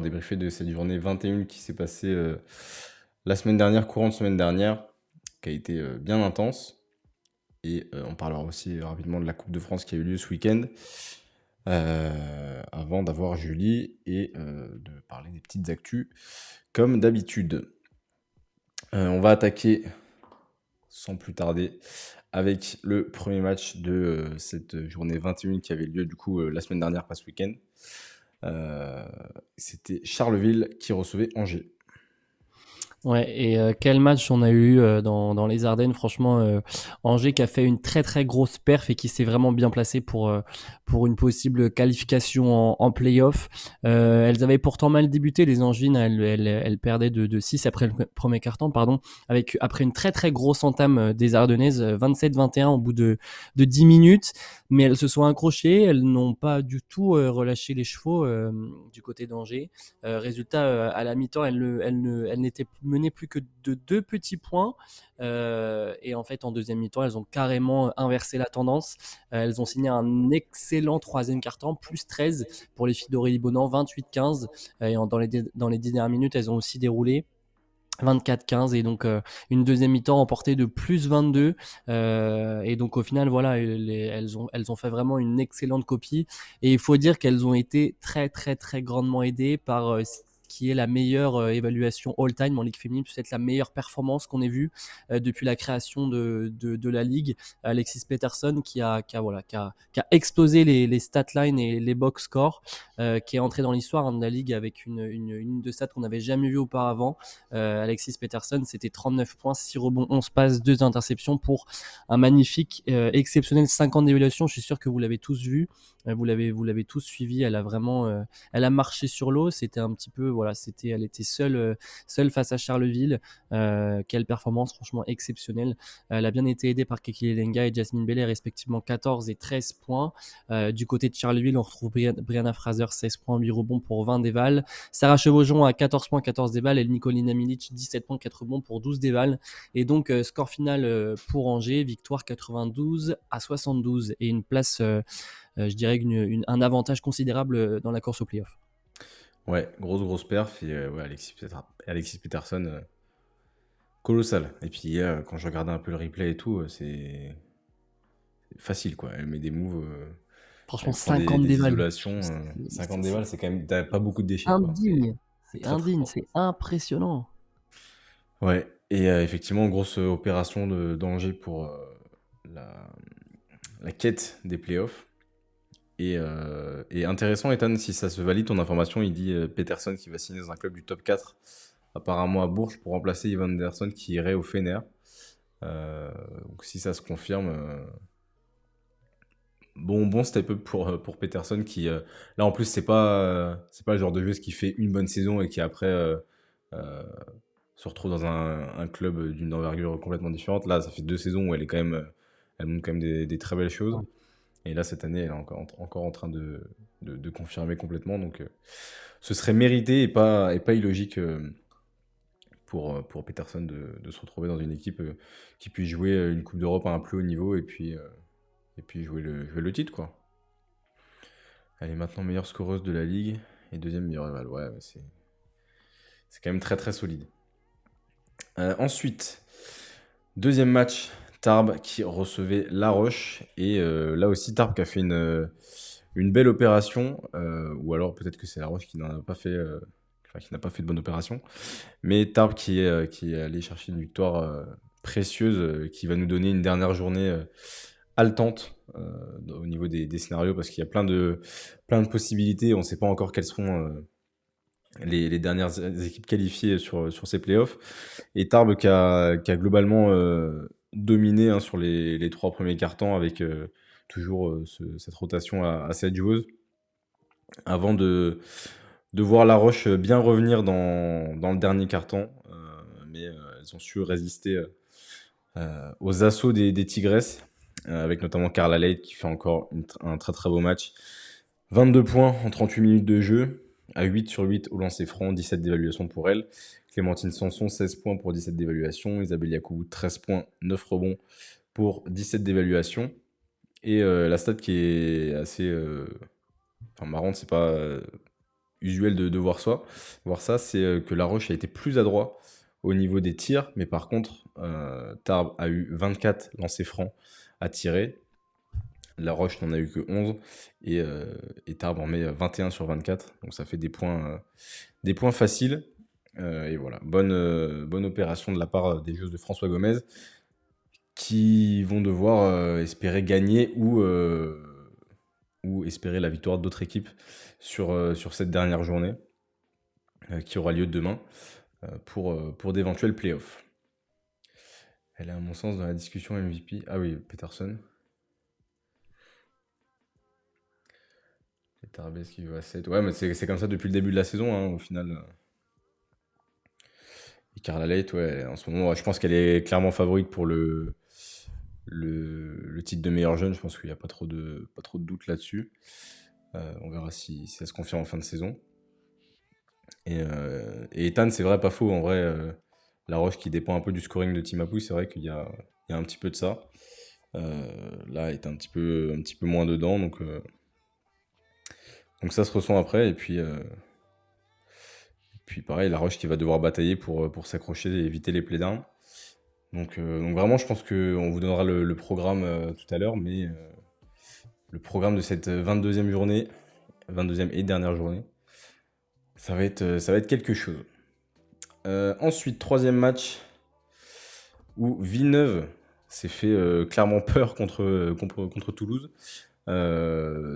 débriefer de cette journée 21 qui s'est passée la semaine dernière, courant de semaine dernière, qui a été bien intense. Et on parlera aussi rapidement de la Coupe de France qui a eu lieu ce week-end, avant d'avoir Julie et de parler des petites actus, comme d'habitude. On va attaquer sans plus tarder avec le premier match de cette journée 21 qui avait lieu du coup la semaine dernière, pas ce week-end. C'était Charleville qui recevait Angers. Ouais, et quel match on a eu dans les Ardennes. Franchement, Angers qui a fait une très très grosse perf et qui s'est vraiment bien placé pour une possible qualification en play-off. Elles avaient pourtant mal débuté, les Angevines. Elles perdaient de 6 après le premier quart-temps, pardon, après une très très grosse entame des Ardennaises, 27-21 au bout de 10 minutes. Mais elles se sont accrochées, elles n'ont pas du tout relâché les chevaux du côté d'Angers. Résultat, à la mi-temps, elle n'était menée plus que de 2 petits points. Et en fait, en deuxième mi-temps, elles ont carrément inversé la tendance. Elles ont signé un excellent troisième quart-temps, plus 13 pour les filles d'Aurélie Bonan, 28-15. Et dans les 10 dernières minutes, elles ont aussi déroulé 24-15 et donc une deuxième mi-temps remportée de plus 22 et donc au final voilà elles ont fait vraiment une excellente copie et il faut dire qu'elles ont été très très très grandement aidées par ce qui est la meilleure évaluation all-time en Ligue féminine, peut-être la meilleure performance qu'on ait vue depuis la création de la Ligue. Alexis Peterson qui a explosé les stat lines et les box scores, qui est entré dans l'histoire de la Ligue avec une de stats qu'on n'avait jamais vue auparavant. Alexis Peterson, c'était 39 points, 6 rebonds, 11 passes, 2 interceptions pour un magnifique, exceptionnel 50 d'évaluation. Je suis sûr que vous l'avez tous vu, vous l'avez tous suivi. Elle a vraiment, elle a marché sur l'eau. C'était un petit peu, voilà, elle était seule face à Charleville. Quelle performance, franchement exceptionnelle. Elle a bien été aidée par Kekile Lenga et Jasmine Bellet, respectivement 14 et 13 points. Du côté de Charleville, on retrouve Brianna Fraser, 16 points, 8 rebonds pour 20 dévals. Sarah Chevaujon à 14 points, 14 dévals et Nicolina Milic, 17 points, 4 rebonds pour 12 dévals. Et donc, score final pour Angers, victoire 92-72 et une place, je dirais, un avantage considérable dans la course au play-off. Ouais, grosse perf. Et ouais, Alexis Peterson, colossal. Et puis quand je regardais un peu le replay et tout, c'est facile quoi. Elle met des moves, Franchement, elle prend 50 des dévals. isolations. 50 déballes, c'est quand même. T'as pas beaucoup de déchets quoi. Indigne. C'est C'est très très indigne, fort. c'est impressionnant. Ouais, et effectivement, grosse opération d'Angers pour la, la quête des playoffs. Et intéressant, Ethan, si ça se valide, ton information, il dit Peterson qui va signer dans un club du top 4, apparemment à Bourges, pour remplacer Ivan Anderson qui irait au Fener. Euh, donc si ça se confirme, bon step up pour Peterson qui, là en plus, c'est pas le genre de joueuse qui fait une bonne saison et qui après euh, se retrouve dans un club d'une envergure complètement différente. Là, ça fait 2 saisons où elle montre quand même des très belles choses. Ouais. Et là, cette année, elle est encore en train de confirmer complètement. Donc, ce serait mérité et pas illogique pour Peterson de se retrouver dans une équipe qui puisse jouer une Coupe d'Europe à un plus haut niveau et puis jouer le titre, quoi. Elle est maintenant meilleure scoreuse de la Ligue et deuxième meilleure rival. Ouais, c'est quand même très très solide. Ensuite, deuxième match, Tarbes qui recevait La Roche. Et là aussi, Tarbes qui a fait une belle opération. Ou alors peut-être que c'est La Roche qui n'en a pas fait, enfin, qui n'a pas fait de bonne opération. Mais Tarbes qui est allé chercher une victoire précieuse qui va nous donner une dernière journée haletante au niveau des scénarios parce qu'il y a plein de possibilités. On ne sait pas encore quelles seront les dernières équipes qualifiées sur ces playoffs. Et Tarbes qui a globalement dominé hein, sur les 3 premiers cartons avec toujours cette rotation à 7 joueuses avant de voir La Roche bien revenir dans le dernier carton. Mais elles ont su résister aux assauts des Tigresses, avec notamment Carla Leite qui fait encore un très très beau match. 22 points en 38 minutes de jeu, à 8 sur 8 au lancer franc, 17 d'évaluation pour elle. Clémentine Sanson, 16 points pour 17 d'évaluation. Isabelle Yacoubou, 13 points, 9 rebonds pour 17 d'évaluation. Et la stat qui est assez marrante, c'est pas usuel de voir ça, c'est que La Roche a été plus adroit au niveau des tirs, mais par contre, Tarbes a eu 24 lancers francs à tirer. La Roche n'en a eu que 11 et Tarbes en met 21 sur 24. Donc ça fait des points faciles. Et voilà, bonne opération de la part des joueurs de François Gomez qui vont devoir espérer gagner ou espérer la victoire d'autres équipes sur cette dernière journée qui aura lieu demain pour d'éventuels playoffs. Elle est à mon sens dans la discussion MVP. Ah oui, Peterson. Et Tarbes qui va à 7. Ouais, mais c'est comme ça depuis le début de la saison, hein, au final. Et Carla Leight, ouais, en ce moment, ouais, je pense qu'elle est clairement favorite pour le titre de meilleur jeune. Je pense qu'il n'y a pas trop de doute là-dessus. On verra si ça se confirme en fin de saison. Et Ethan, c'est vrai, pas faux. En vrai, La Roche qui dépend un peu du scoring de Timapou, c'est vrai qu'il y a un petit peu de ça. Là, est un petit peu moins dedans, donc ça se ressent après. Et puis pareil, La Roche qui va devoir batailler pour s'accrocher et éviter les play-downs. Donc vraiment, je pense qu'on vous donnera le programme tout à l'heure, mais le programme de cette 22e journée, 22e et dernière journée, ça va être quelque chose. Ensuite, troisième match où Villeneuve s'est fait clairement peur contre Toulouse.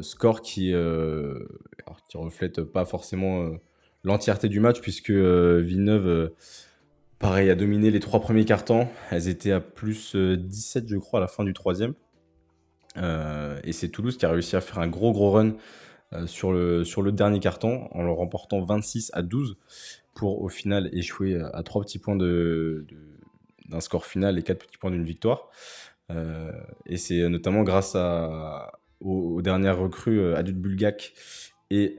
Score qui reflète pas forcément l'entièreté du match, puisque Villeneuve, pareil, a dominé les 3 premiers quarts-temps. Elles étaient à plus 17, je crois, à la fin du troisième. Et c'est Toulouse qui a réussi à faire un gros run sur le dernier carton en le remportant 26-12 pour au final échouer à 3 petits points d'un score final et 4 petits points d'une victoire. Et c'est notamment grâce aux dernières recrues Adut Bulgak et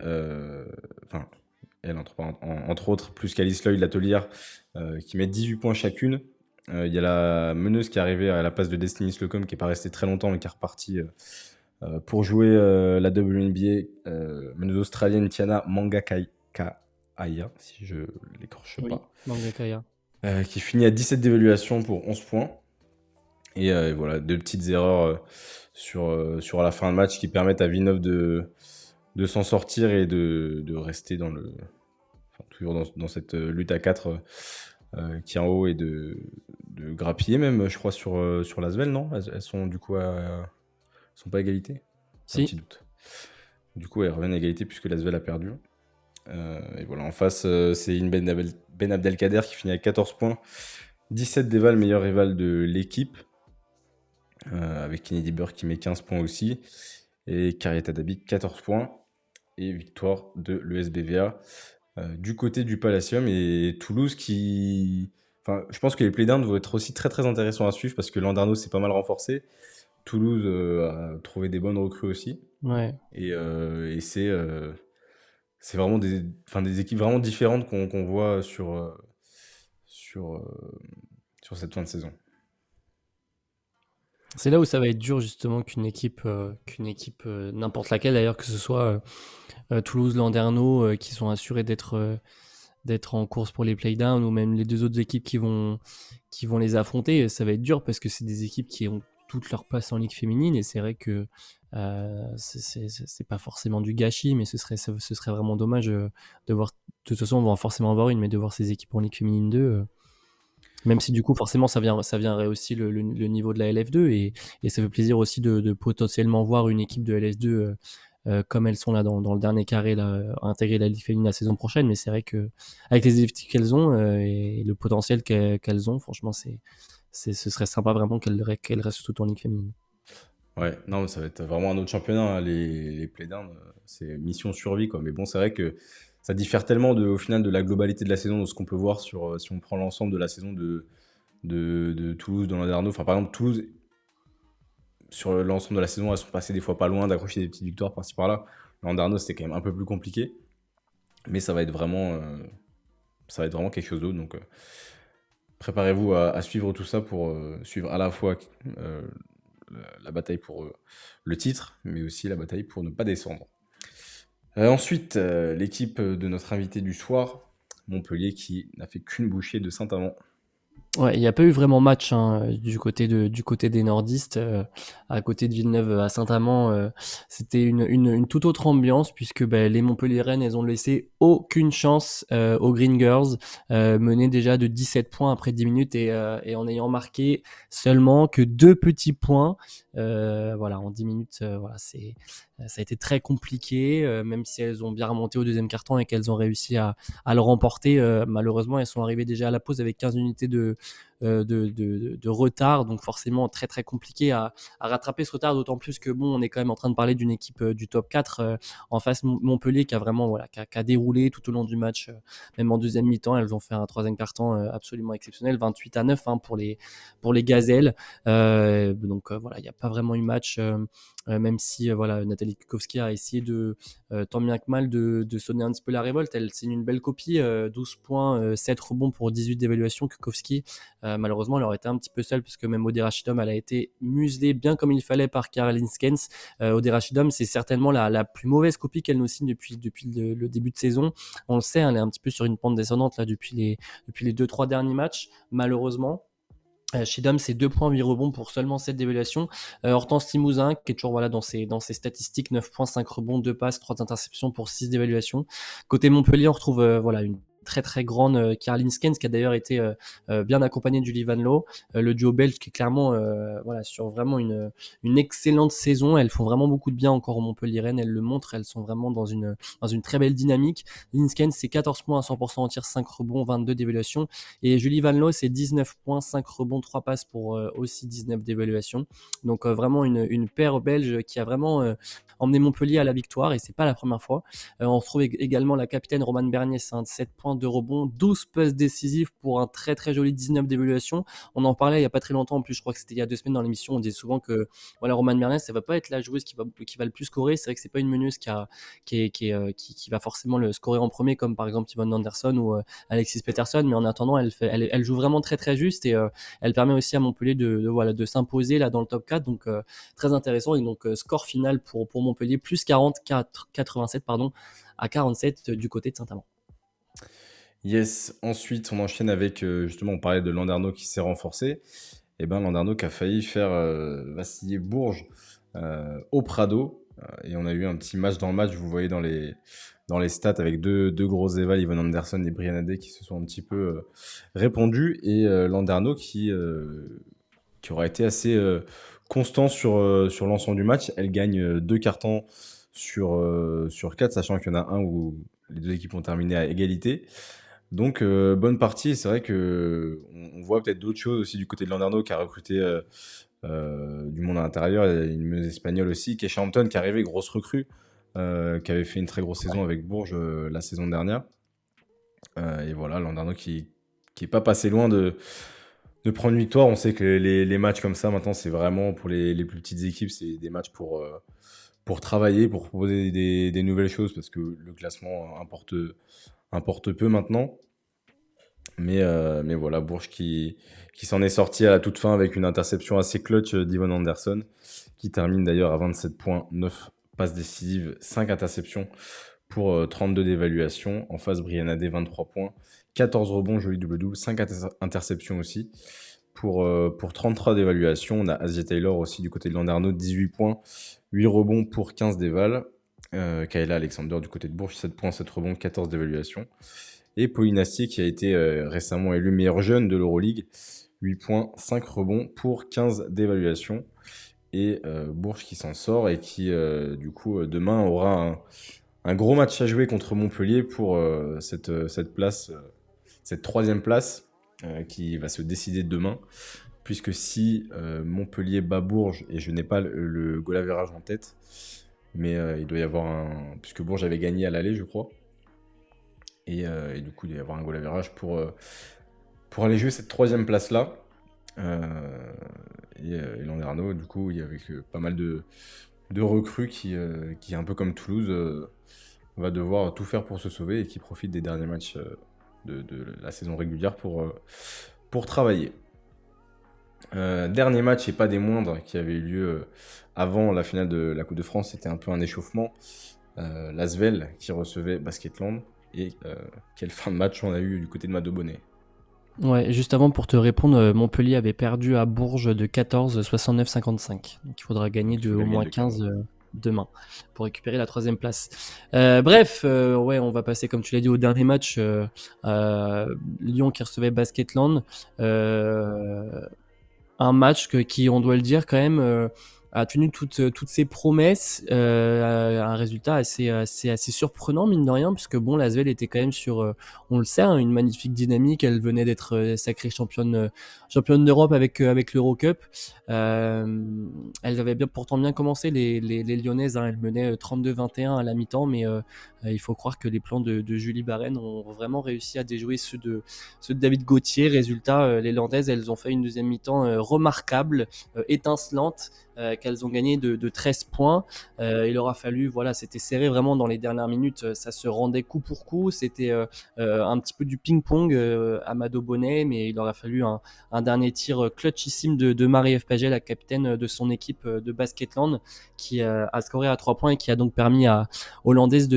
elle, entre autres, plus qu'Alice Lloyd, l'atelière, qui met 18 points chacune. Il y a la meneuse qui est arrivée à la place de Destiny Slocum qui n'est pas restée très longtemps mais qui est repartie pour jouer la WNBA, meneuse australienne Tiana Mangakaya, si je l'écorche pas. Mangakaya. Qui finit à 17 d'évaluation pour 11 points. Et voilà, 2 petites erreurs sur la fin de match qui permettent à Villeneuve de s'en sortir et de rester toujours dans cette lutte à 4 qui est en haut et de grappiller même, je crois, sur l'Asvel, non? Elles sont du coup sont pas à égalité? Si. Un petit doute. Du coup, elles reviennent à égalité puisque l'Asvel a perdu. Et voilà, en face, c'est une Ben Abdelkader qui finit avec 14 points. 17 d'éval, meilleur rival de l'équipe. Avec Kennedy Burke qui met 15 points aussi. Et Karieta Dabi, 14 points. Et victoire de l'ESBVA. Du côté du Palacium et Toulouse qui... Enfin, je pense que les playdowns vont être aussi très intéressants à suivre parce que Landerneau s'est pas mal renforcé. Toulouse a trouvé des bonnes recrues aussi. Ouais. Et c'est vraiment des équipes vraiment différentes qu'on voit sur cette fin de saison. C'est là où ça va être dur justement qu'une équipe n'importe laquelle d'ailleurs, que ce soit Toulouse, Landerneau, qui sont assurés d'être en course pour les playdowns, ou même les 2 autres équipes qui vont les affronter. Ça va être dur parce que c'est des équipes qui ont toute leur place en Ligue féminine, et c'est vrai que c'est pas forcément du gâchis, mais ce serait vraiment dommage de voir. De toute façon, on va forcément avoir une, mais de voir ces équipes en Ligue féminine 2. Même si du coup forcément ça viendrait aussi le niveau de la LF2, et ça fait plaisir aussi de potentiellement voir une équipe de LS2 comme elles sont là dans le dernier carré là, intégrer la Ligue féminine la saison prochaine. Mais c'est vrai que avec les effectifs qu'elles ont et le potentiel qu'elles ont, franchement ce serait sympa vraiment qu'elles restent tout en Ligue féminine. Ouais, non, mais ça va être vraiment un autre championnat, hein, les playdowns, c'est mission survie, quoi. Mais bon, c'est vrai que ça diffère tellement au final de la globalité de la saison, de ce qu'on peut voir si on prend l'ensemble de la saison de Toulouse, de Landerneau. Enfin, par exemple, Toulouse, sur l'ensemble de la saison, elles sont passées des fois pas loin d'accrocher des petites victoires par-ci par-là. Landerneau, c'était quand même un peu plus compliqué. Mais ça va être vraiment quelque chose d'autre. Donc, préparez-vous à suivre tout ça pour suivre à la fois la bataille pour le titre, mais aussi la bataille pour ne pas descendre. Ensuite, l'équipe de notre invité du soir, Montpellier, qui n'a fait qu'une bouchée de Saint-Amand. Ouais, il n'y a pas eu vraiment match du côté des nordistes. À côté de Villeneuve à Saint-Amand, c'était une toute autre ambiance puisque les Montpelliéraines, elles ont laissé aucune chance aux Green Girls, menées déjà de 17 points après 10 minutes et en ayant marqué seulement que 2 petits points. Voilà, en 10 minutes, voilà, ça a été très compliqué, même si elles ont bien remonté au deuxième quart-temps et qu'elles ont réussi à le remporter. Malheureusement, elles sont arrivées déjà à la pause avec 15 unités de retard, donc forcément très très compliqué à rattraper ce retard, d'autant plus que bon, on est quand même en train de parler d'une équipe du top 4 en face Montpellier qui a vraiment qui a déroulé tout au long du match, même en deuxième mi-temps, elles ont fait un troisième quart-temps absolument exceptionnel, 28-9 hein, pour les Gazelles. Donc voilà, il n'y a pas vraiment eu match, même si voilà, Nathalie Kukowski a essayé tant bien que mal de sonner un petit peu la révolte. Elle signe une belle copie, 12 points, 7 rebonds pour 18 d'évaluation. Kukowski, malheureusement, elle aurait été un petit peu seule parce que même Odé Rachidom, elle a été muselée bien comme il fallait par Caroline Skens. Odé Rachidom, c'est certainement la plus mauvaise copie qu'elle nous signe depuis le début de saison. On le sait, elle est un petit peu sur une pente descendante là depuis les 2-3 derniers matchs, malheureusement. Shidam, c'est 2 points, 8 rebonds pour seulement 7 d'évaluation. Hortense Timouzin, qui est toujours voilà, dans ses statistiques, 9 points, 5 rebonds, 2 passes, 3 interceptions pour 6 d'évaluation. Côté Montpellier, on retrouve voilà, une très très grande Caroline Skens qui a d'ailleurs été bien accompagnée du Van Loo, le duo belge qui est clairement voilà, sur vraiment une excellente saison. Elles font vraiment beaucoup de bien encore au Montpellier-Rennes, elles le montrent, elles sont vraiment dans une très belle dynamique. Linskens, c'est 14 points à 100% en tir, 5 rebonds, 22 d'évaluation. Et Julie Van Loo, c'est 19 points, 5 rebonds, 3 passes pour aussi 19 d'évaluation. Donc vraiment une paire belge qui a vraiment emmené Montpellier à la victoire et c'est pas la première fois. On retrouve également la capitaine Romane Bernier, 7 points de rebond, 12 passes décisives pour un très très joli 19 d'évaluation. On en parlait il y a pas très longtemps, en plus je crois que c'était il y a 2 semaines dans l'émission, on disait souvent que voilà, Romane Bernier, ça va pas être la joueuse qui va le plus scorer. C'est vrai que c'est pas une meneuse qui va forcément le scorer en premier comme par exemple Yvonne Anderson ou Alexis Peterson, mais en attendant elle joue vraiment très très juste et elle permet aussi à Montpellier de s'imposer là dans le top 4, donc très intéressant. Et donc score final pour Montpellier plus 87 pardon à 47 du côté de Saint-Amand. Yes, ensuite on enchaîne avec, justement on parlait de Landerneau qui s'est renforcé, et ben Landerneau qui a failli faire vaciller Bourges au Prado, et on a eu un petit match dans le match, vous voyez dans les stats avec deux gros évals, Yvonne Anderson et Brianna Day qui se sont un petit peu répondus, et Landerneau qui aura été assez constant sur l'ensemble du match. Elle gagne 2 cartons sur 4, sachant qu'il y en a un où les deux équipes ont terminé à égalité. Donc bonne partie, c'est vrai que on voit peut-être d'autres choses aussi du côté de Landerneau qui a recruté du monde à l'intérieur. Il y a une meneuse espagnole aussi, Keisha Hampton qui est arrivée, grosse recrue, qui avait fait une très grosse saison avec Bourges la saison dernière. Et voilà, Landerneau qui est pas passé loin de prendre une victoire. On sait que les matchs comme ça, maintenant, c'est vraiment pour les plus petites équipes, c'est des matchs pour travailler, pour proposer des nouvelles choses, parce que le classement importe peu maintenant. Mais voilà, Bourges qui s'en est sorti à la toute fin avec une interception assez clutch d'Yvonne Anderson, qui termine d'ailleurs à 27 points, 9 passes décisives, 5 interceptions pour 32 d'évaluation. En face, Brianna Day, 23 points, 14 rebonds, joli double-double, 5 interceptions aussi pour 33 d'évaluation. On a Asia Taylor aussi du côté de Landerneau, 18 points, 8 rebonds pour 15 d'éval. Kayla Alexander du côté de Bourges, 7 points, 7 rebonds, 14 d'évaluation. Et Pauline Astier qui a été récemment élue meilleure jeune de l'Euroleague, 8 points, 5 rebonds pour 15 d'évaluation. Et Bourges qui s'en sort et qui, du coup, demain aura un gros match à jouer contre Montpellier pour cette place, cette troisième place qui va se décider demain. Puisque si Montpellier bat Bourges, et je n'ai pas le goal average en tête, mais il doit y avoir puisque Bourges avait gagné à l'aller, je crois. Et du coup, il doit y avoir un goal average pour aller jouer cette troisième place-là. Et Landerneau, du coup, il y avait pas mal de recrues qui, un peu comme Toulouse, va devoir tout faire pour se sauver et qui profite des derniers matchs de la saison régulière pour travailler. Dernier match, et pas des moindres, qui avait eu lieu avant la finale de la Coupe de France, c'était un peu un échauffement. l'Asvel qui recevait Basketland. Et quelle fin de match on a eu du côté de Mado Bonnet. Ouais, juste avant pour te répondre, Montpellier avait perdu à Bourges de 14, 69-55. Donc il faudra gagner Donc il de faut au qu'elle gagne moins de 15. 15 demain pour récupérer la troisième place. Bref, ouais, on va passer, comme tu l'as dit, au dernier match. Lyon qui recevait Basketland. Un match qui, on doit le dire quand même, a tenu toutes ses promesses, un résultat assez surprenant mine de rien, puisque bon, l'Asvel était quand même sur, on le sait, hein, une magnifique dynamique. Elle venait d'être sacrée championne d'Europe avec l'Eurocup. Elles avaient pourtant bien commencé les Lyonnaises, hein. Elles menaient 32-21 à la mi-temps, mais il faut croire que les plans de Julie Barren ont vraiment réussi à déjouer ceux de David Gauthier. Résultat, les Landaises, elles ont fait une deuxième mi-temps remarquable, étincelante, qu'elles ont gagné de 13 points. Il aura fallu, voilà, c'était serré vraiment dans les dernières minutes, ça se rendait coup pour coup. C'était un petit peu du ping-pong à Mado Bonnet, mais il aura fallu un dernier tir clutchissime de Marie-Ève Paget, la capitaine de son équipe de Basketland, qui a scoré à 3 points et qui a donc permis à Hollandaise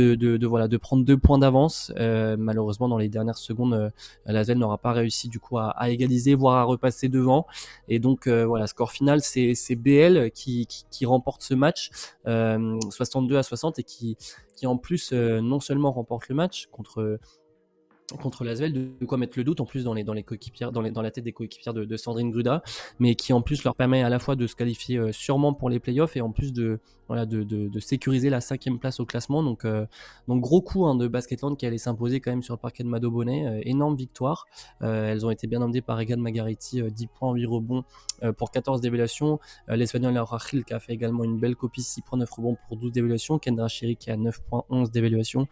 voilà, de prendre 2 points d'avance. Malheureusement, dans les dernières secondes, l'Asvel n'aura pas réussi du coup à égaliser, voire à repasser devant. Et donc voilà, score final, c'est BL qui remporte ce match 62-60 et qui en plus non seulement remporte le match contre l'Asvel, de quoi mettre le doute en plus dans les coéquipières, dans la tête des coéquipières de Sandrine Gruda, mais qui en plus leur permet à la fois de se qualifier sûrement pour les playoffs et en plus de sécuriser la 5e place au classement. Donc gros coup, hein, de Basketland qui allait s'imposer quand même sur le parquet de Mado Bonnet. Énorme victoire. Elles ont été bien emmenées par Egan Margariti, 10 points, 8 rebonds pour 14 déviations. L'Espagnol Laura Gil qui a fait également une belle copie, 6 points, 9 rebonds pour 12 déviations. Kendra Chiri qui a 9 points, 11 déviations.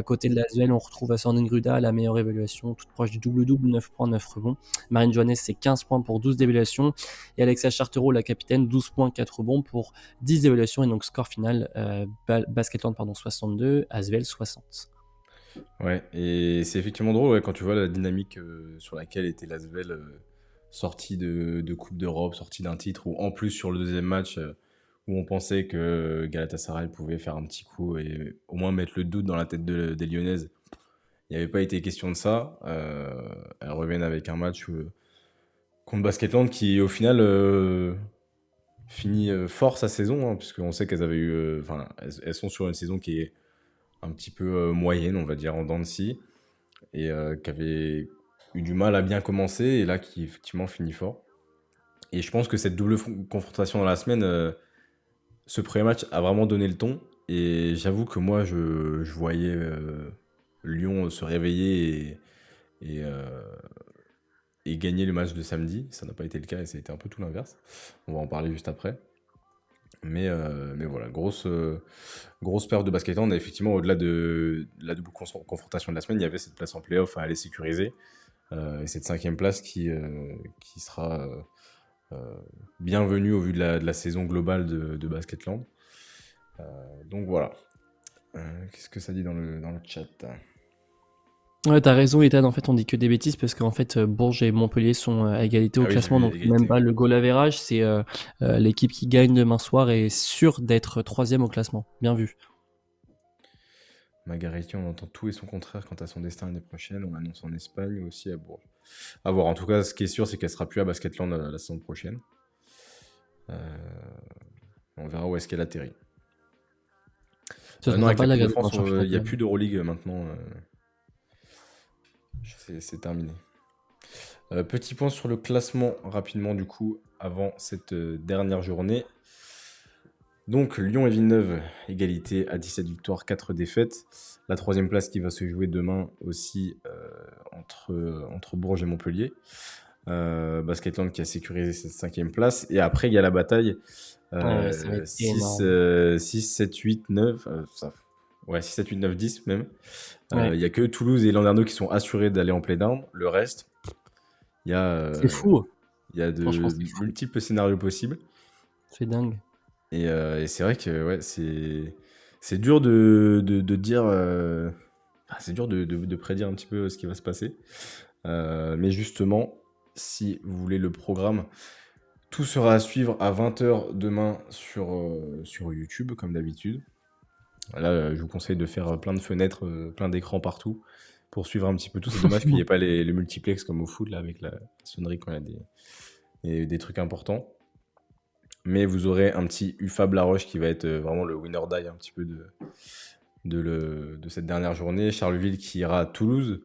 Côté de l'Asvel, on retrouve Sandrine Gruda à la meilleure évaluation, toute proche du double-double, 9 points, 9 rebonds. Marine Johannes, c'est 15 points pour 12 d'évaluation. Et Alexa Chartereau, la capitaine, 12 points, 4 rebonds pour 10 d'évaluation. Et donc, score final, Basketland, 62, Asvel, 60. Ouais, et c'est effectivement drôle ouais, quand tu vois la dynamique sur laquelle était l'Asvel sortie de Coupe d'Europe, sortie d'un titre, ou en plus sur le deuxième match où on pensait que Galatasaray pouvait faire un petit coup et au moins mettre le doute dans la tête des Lyonnaises. Il n'y avait pas été question de ça. Elles reviennent avec un match contre Basketland qui au final finit fort sa saison, hein, puisqu'on sait qu'elles avaient eu, enfin, elles sont sur une saison qui est un petit peu moyenne, on va dire, en dents de scie, et qui avait eu du mal à bien commencer, et là qui effectivement finit fort. Et je pense que cette double confrontation dans la semaine, ce premier match a vraiment donné le ton, et j'avoue que moi je voyais Lyon se réveiller et gagner le match de samedi. Ça n'a pas été le cas et ça a été un peu tout l'inverse. On va en parler juste après. Mais voilà, grosse perte de Basketland. Et effectivement, au-delà de la double confrontation de la semaine, il y avait cette place en playoff à aller sécuriser. Et cette 5e place qui sera bienvenue au vu de la saison globale de Basketland. Donc voilà. Qu'est-ce que ça dit dans le chat? Ouais, t'as raison, Ethan. En fait, on dit que des bêtises parce qu'en fait, Bourges et Montpellier sont à égalité au Ah oui, j'ai classement, vu donc même égalité. pas le goal average. C'est l'équipe qui gagne demain soir est sûre d'être 3e au classement. Bien vu. Margariti, on entend tout et son contraire quant à son destin l'année prochaine. On l'annonce en Espagne ou aussi à Bourges. À voir. En tout cas, ce qui est sûr, c'est qu'elle sera plus à Basketland la saison prochaine. On verra où est-ce qu'elle atterrit. Ce Non, sera avec pas la la Coupe de gagne dans le France, championnat il n'y quand a même. plus d'Euroleague maintenant. C'est terminé. Petit point sur le classement rapidement du coup avant cette dernière journée. Donc Lyon et Villeneuve, égalité à 17 victoires, 4 défaites. La 3e place qui va se jouer demain aussi entre Bourges et Montpellier. Basketland qui a sécurisé cette 5e place. Et après, il y a la bataille Ouais, ça va être 6, énorme. 7, 8, 9. Ouais, 6, 7, 8, 9, 10 même. Il Ouais, n'y a que Toulouse et Landerneau qui sont assurés d'aller en play-down. Le reste, il y a, c'est fou. il y a Franchement, de c'est fou. multiples scénarios possibles. C'est dingue. Et c'est vrai que ouais, c'est dur de dire. C'est dur de prédire un petit peu ce qui va se passer. Mais justement, si vous voulez le programme, tout sera à suivre à 20h demain sur YouTube, comme d'habitude. Là, je vous conseille de faire plein de fenêtres, plein d'écrans partout pour suivre un petit peu tout. C'est dommage qu'il n'y ait pas les multiplex comme au foot, là, avec la sonnerie quand il y a des trucs importants. Mais vous aurez un petit UFAB La Roche qui va être vraiment le winner die un petit peu de cette dernière journée. Charleville qui ira à Toulouse.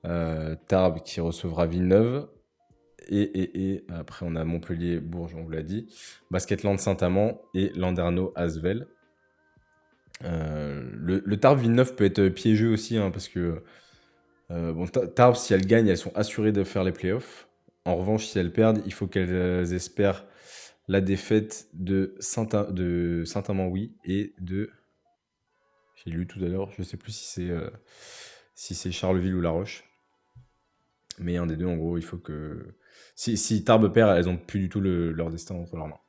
Tarbes qui recevra Villeneuve. Et après, on a Montpellier-Bourges, on vous l'a dit. Basketland Saint-Amand et Landerneau Asvel. Le Tarbes Villeneuve peut être piégeux aussi, hein, parce que Tarbes, si elles gagnent, elles sont assurées de faire les playoffs. En revanche, si elles perdent, il faut qu'elles espèrent la défaite de Saint-Amand, oui, et de... J'ai lu tout à l'heure, je sais plus si c'est Charleville ou La Roche. Mais un des deux, en gros, il faut que... Si Tarbes perd, elles ont plus du tout leur destin entre leurs mains.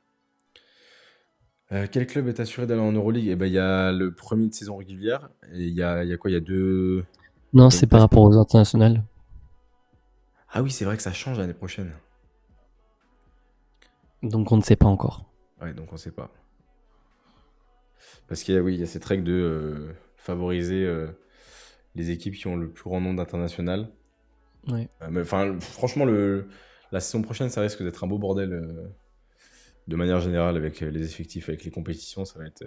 Quel club est assuré d'aller en Euroleague? Eh ben, il y a le premier de saison régulière. Et il y a quoi? Il y a deux... Non, il y a une c'est par place rapport aux internationales. Ah oui, c'est vrai que ça change l'année prochaine. Donc on ne sait pas encore. Ouais, donc on sait pas. Parce oui, il y a cette règle de favoriser les équipes qui ont le plus grand nombre d'internationales. Ouais. Mais enfin, franchement, la saison prochaine, ça risque d'être un beau bordel de manière générale avec les effectifs, avec les compétitions. Ça va être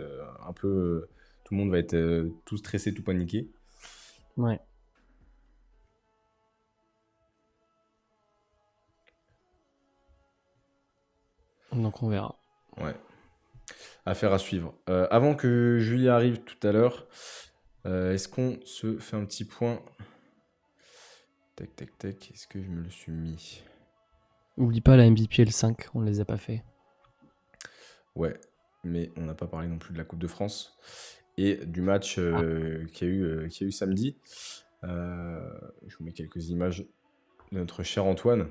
un peu. Tout le monde va être tout stressé, tout paniqué. Ouais. Donc on verra. Ouais. Affaire à suivre. Avant que Julie arrive tout à l'heure, est-ce qu'on se fait un petit point? Tac, tac, tac. Est-ce que je me le suis mis? Oublie pas la MVP et le 5, on ne les a pas fait. Ouais, mais on n'a pas parlé non plus de la Coupe de France et du match qu'il y a eu samedi. Je vous mets quelques images de notre cher Antoine.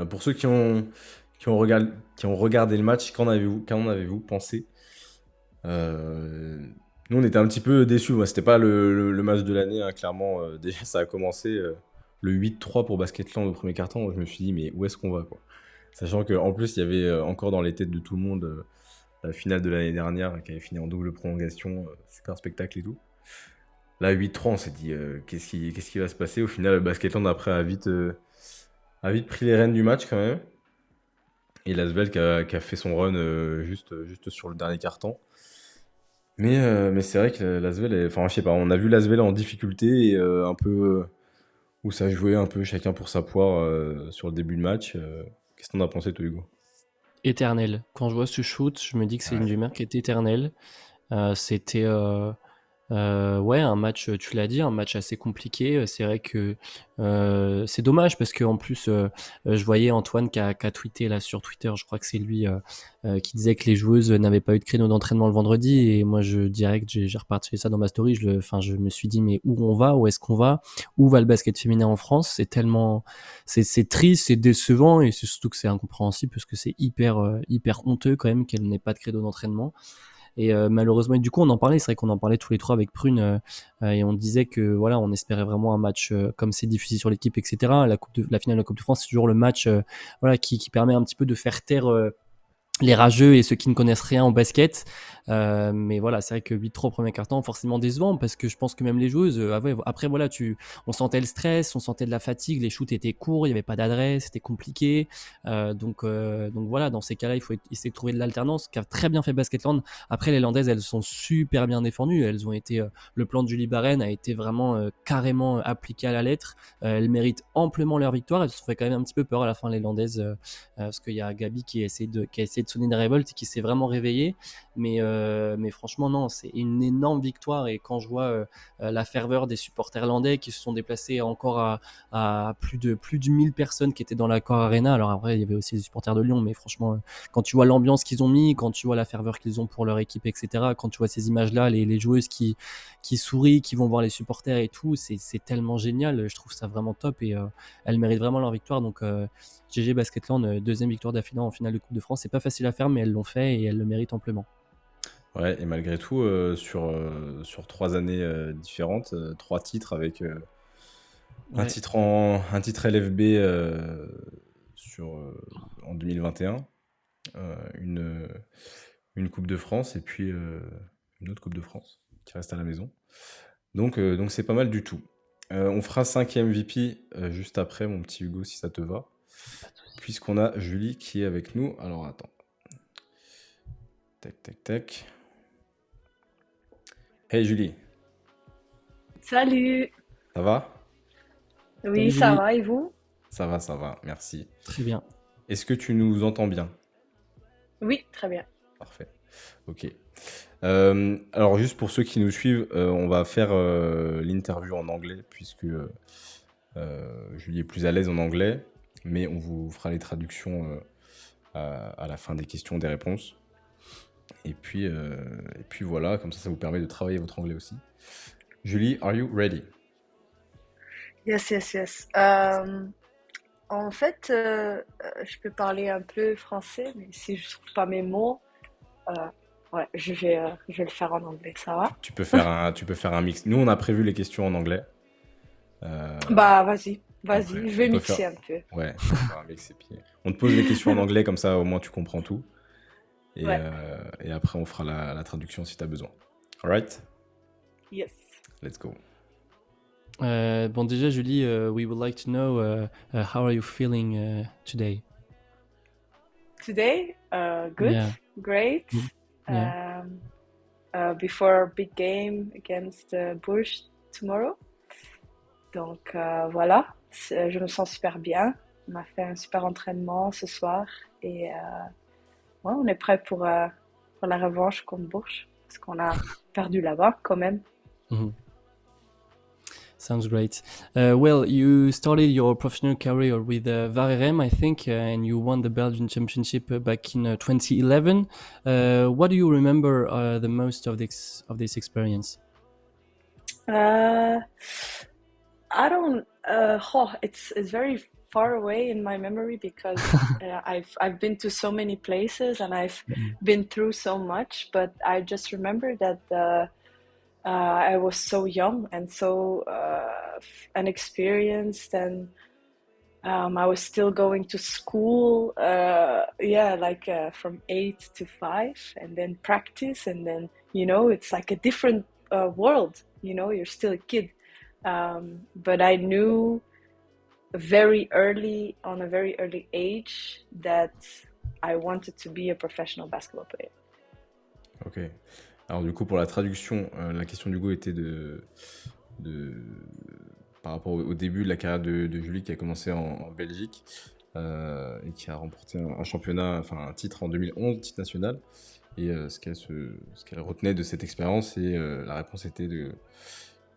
Pour ceux qui ont regardé le match, qu'en avez-vous pensé? Nous, on était un petit peu déçus. Moi, c'était pas le match de l'année, hein, clairement. Déjà, ça a commencé le 8-3 pour Basketland au premier quart-temps. Je me suis dit, mais où est-ce qu'on va, quoi? Sachant qu'en plus, il y avait encore dans les têtes de tout le monde la finale de l'année dernière qui avait fini en double prolongation. Super spectacle et tout. Là, 8-3, on s'est dit, qu'est-ce qui va se passer? Au final, Basketland, après, a vite pris les rênes du match, quand même. Et Lasvel qui a fait son run juste sur le dernier quart-temps. Mais c'est vrai que Lasvel, enfin, je sais pas, on a vu Lasvel en difficulté et un peu où ça jouait un peu chacun pour sa poire sur le début de match. Qu'est-ce que t'en as pensé, toi, Hugo? Éternel. Quand je vois ce shoot, je me dis que c'est une Ouais. rumeur qui est éternelle. C'était ouais, un match, tu l'as dit, un match assez compliqué. C'est vrai que c'est dommage parce qu'en plus, je voyais Antoine qui a tweeté là sur Twitter, je crois que c'est lui, qui disait que les joueuses n'avaient pas eu de créneau d'entraînement le vendredi. Et moi, je dirais que j'ai reparti ça dans ma story. Je me suis dit, mais où on va? Où est-ce qu'on va? Où va le basket féminin en France? C'est tellement, c'est triste, c'est décevant et c'est surtout que c'est incompréhensible parce que c'est hyper honteux quand même qu'elle n'ait pas de créneau d'entraînement. Et malheureusement, et du coup, on en parlait, c'est vrai qu'on en parlait tous les trois avec Prune, et on disait que voilà, on espérait vraiment un match comme c'est diffusé sur l'équipe, etc. La finale de la Coupe de France, c'est toujours le match voilà, qui permet un petit peu de faire taire les rageux et ceux qui ne connaissent rien au basket. Mais voilà, c'est vrai que 8-3 au premier quart-temps, forcément décevant parce que je pense que même les joueuses, après voilà, on sentait le stress, on sentait de la fatigue, les shoots étaient courts, il n'y avait pas d'adresse, c'était compliqué. Donc voilà, dans ces cas-là, il faut essayer de trouver de l'alternance, qu'a très bien fait Basketland. Après, les Landaises, elles sont super bien défendues. Elles ont été, le plan de Julie Barren a été vraiment carrément appliqué à la lettre. Elles méritent amplement leur victoire. Elles se sont fait quand même un petit peu peur à la fin, les Landaises, parce qu'il y a Gabi qui a essayé de sonner une révolte et qui s'est vraiment réveillée. Mais franchement, non, c'est une énorme victoire. Et quand je vois la ferveur des supporters landais qui se sont déplacés encore à plus de 1000 personnes qui étaient dans l'Accor Arena. Alors après, il y avait aussi les supporters de Lyon, mais franchement, quand tu vois l'ambiance qu'ils ont mis, quand tu vois la ferveur qu'ils ont pour leur équipe, etc., quand tu vois ces images-là, les joueuses qui sourient, qui vont voir les supporters et tout, c'est tellement génial. Je trouve ça vraiment top et elles méritent vraiment leur victoire. Donc, GG Basketland, deuxième victoire d'affilée en finale de Coupe de France. C'est pas facile à faire, mais elles l'ont fait et elles le méritent amplement. Ouais, et malgré tout, sur 3 années différentes, 3 titres avec Ouais. un titre LFB en 2021, une Coupe de France et puis une autre Coupe de France qui reste à la maison. Donc c'est pas mal du tout. On fera 5e VP juste après, mon petit Hugo, si ça te va. Puisqu'on a Julie qui est avec nous. Alors attends. Tac, tac, tac. Hey Julie, Salut! ça va? Oui, Salut ça Julie. va et vous? Ça va, merci. Très bien. Est-ce que tu nous entends bien? Oui, très bien. Parfait. Ok. Alors juste pour ceux qui nous suivent, on va faire l'interview en anglais puisque Julie est plus à l'aise en anglais, mais on vous fera les traductions à la fin des questions, des réponses. Et puis voilà, comme ça vous permet de travailler votre anglais aussi. Julie, are you ready? Yes, yes, yes. En fait, je peux parler un peu français, mais si je trouve pas mes mots, euh, ouais, je vais le faire en anglais, ça va? Tu peux faire un mix. Nous, on a prévu les questions en anglais. Bah, vas-y, Après, vas-y, je on vais peut faire. mixer un peu. Ouais, on peut faire un mix et puis on te pose les questions en anglais, comme ça au moins tu comprends tout. Ouais, Et après, on fera la traduction si tu as besoin. Alright? yes. Let's go. Bon, déjà, Julie, we would like to know how are you feeling today? Today, good, Yeah. great. Good. Yeah. Before a big game against Bourges tomorrow. Donc voilà, je me sens super bien. On a fait un super entraînement ce soir et ouais, on est prêt pour la revanche contre Bourges parce qu'on a perdu là-bas quand même. Mhm. Sounds great. Well, you started your professional career with Varerem, I think, and you won the Belgian Championship back in 2011. What do you remember the most of this experience? Uh, I don't. It's very far away in my memory because I've been to so many places and I've been through so much. But I just remember that I was so young and so inexperienced, and I was still going to school. Yeah, like from 8 to 5, and then practice, and then it's like a different world. You're still a kid, but I knew on a very early age, that I wanted to be a professional basketball player. Ok. Alors du coup, pour la traduction, la question d'Hugo était par rapport au début de la carrière de Julie qui a commencé en Belgique et qui a remporté un championnat, enfin un titre en 2011, titre national. Et ce qu'elle retenait de cette expérience, et la réponse était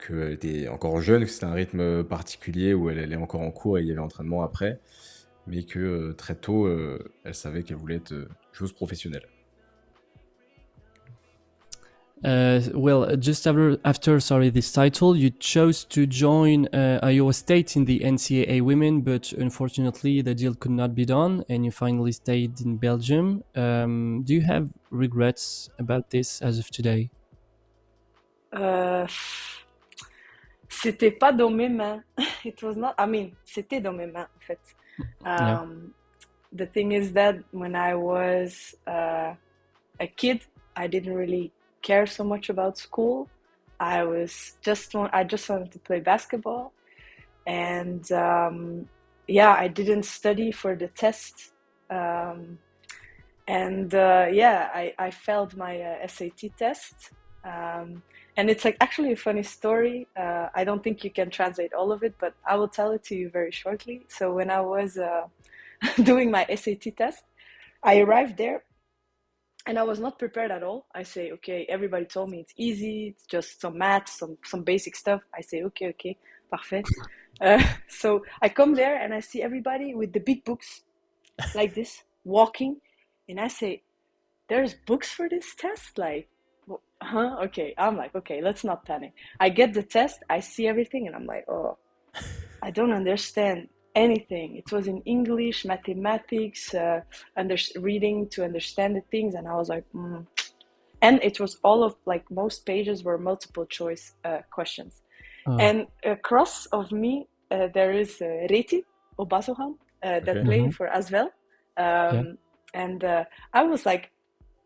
qu'elle était encore jeune, que c'était un rythme particulier où elle allait encore en cours et il y avait entraînement après, mais que très tôt, elle savait qu'elle voulait être joueuse professionnelle. Well, just after this title, you chose to join Iowa State in the NCAA Women, but unfortunately the deal could not be done, and you finally stayed in Belgium. Do you have regrets about this as of today? Euh, C'était pas dans mes mains. It was not. I mean, c'était dans mes mains en fait. Yeah. The thing is that when I was a kid, I didn't really care so much about school. I just wanted to play basketball, and yeah, I didn't study for the test. And yeah, I failed my SAT test. And it's like actually a funny story. I don't think you can translate all of it, but I will tell it to you very shortly. So when I was doing my SAT test, I arrived there and I was not prepared at all. I say, okay, everybody told me it's easy. It's just some math, some basic stuff. I say, okay, parfait. So I come there and I see everybody with the big books like this, walking. And I say, there's books for this test? Like, huh? Okay. I'm like, okay, let's not panic. I get the test, I see everything, and I'm like, oh, I don't understand anything. It was in English, mathematics, reading to understand the things. And I was like, And it was all of, like, most pages were multiple choice questions. Oh. And across of me, there is Reti Obasohan that Okay. played for Asvel. Yeah. And I was like,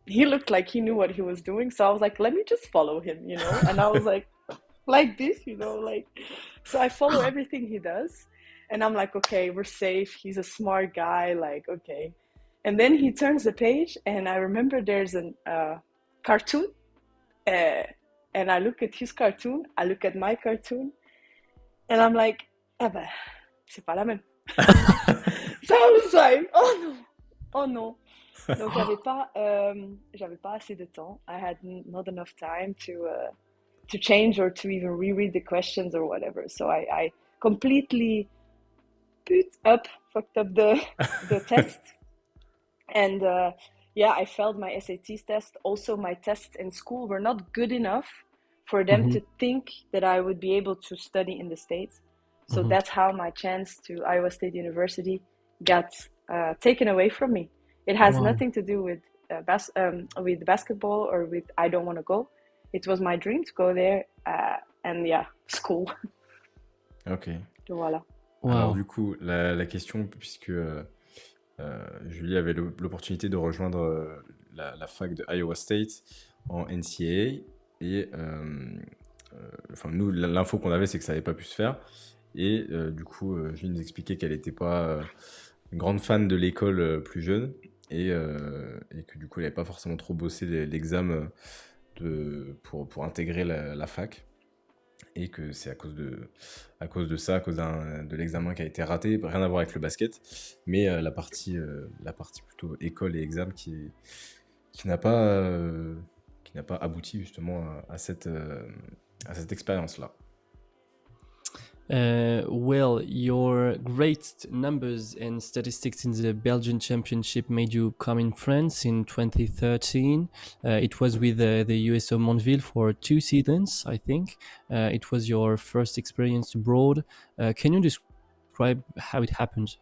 he looked like he knew what he was doing. So I was like, let me just follow him, you know? And I was like this, you know, like, so I follow everything he does. And I'm like, okay, we're safe. He's a smart guy. Like, okay. And then he turns the page, and I remember there's a cartoon. Uh, and I look at his cartoon, I look at my cartoon, and I'm like, ah ben, c'est pas la même. So I was like, oh no, oh no. Donc j'avais pas assez de temps. I had not enough time to change or to even reread the questions or whatever. So I completely fucked up the test. And yeah, I failed my SAT test. Also, my tests in school were not good enough for them to think that I would be able to study in the States. So that's how my chance to Iowa State University got taken away from me. It has nothing to do with basketball or with I don't want to go. It was my dream to go there, and yeah, school. Ok. Voilà. Alors du coup, la question, puisque Julie avait l'opportunité de rejoindre la fac de Iowa State en NCAA, et enfin nous, l'info qu'on avait, c'est que ça n'avait pas pu se faire, et du coup, Julie nous expliquait qu'elle n'était pas une grande fan de l'école plus jeune, et que du coup, elle n'avait pas forcément trop bossé l'examen pour intégrer la fac. Et que c'est à cause de ça, à cause de l'examen qui a été raté, rien à voir avec le basket, mais la partie plutôt école et examen qui n'a pas abouti justement à cette expérience-là. Well, your great numbers and statistics in the Belgian Championship made you come in France in 2013. It was with the USO Montville for 2 seasons, I think. It was your first experience abroad. Can you describe how it happened?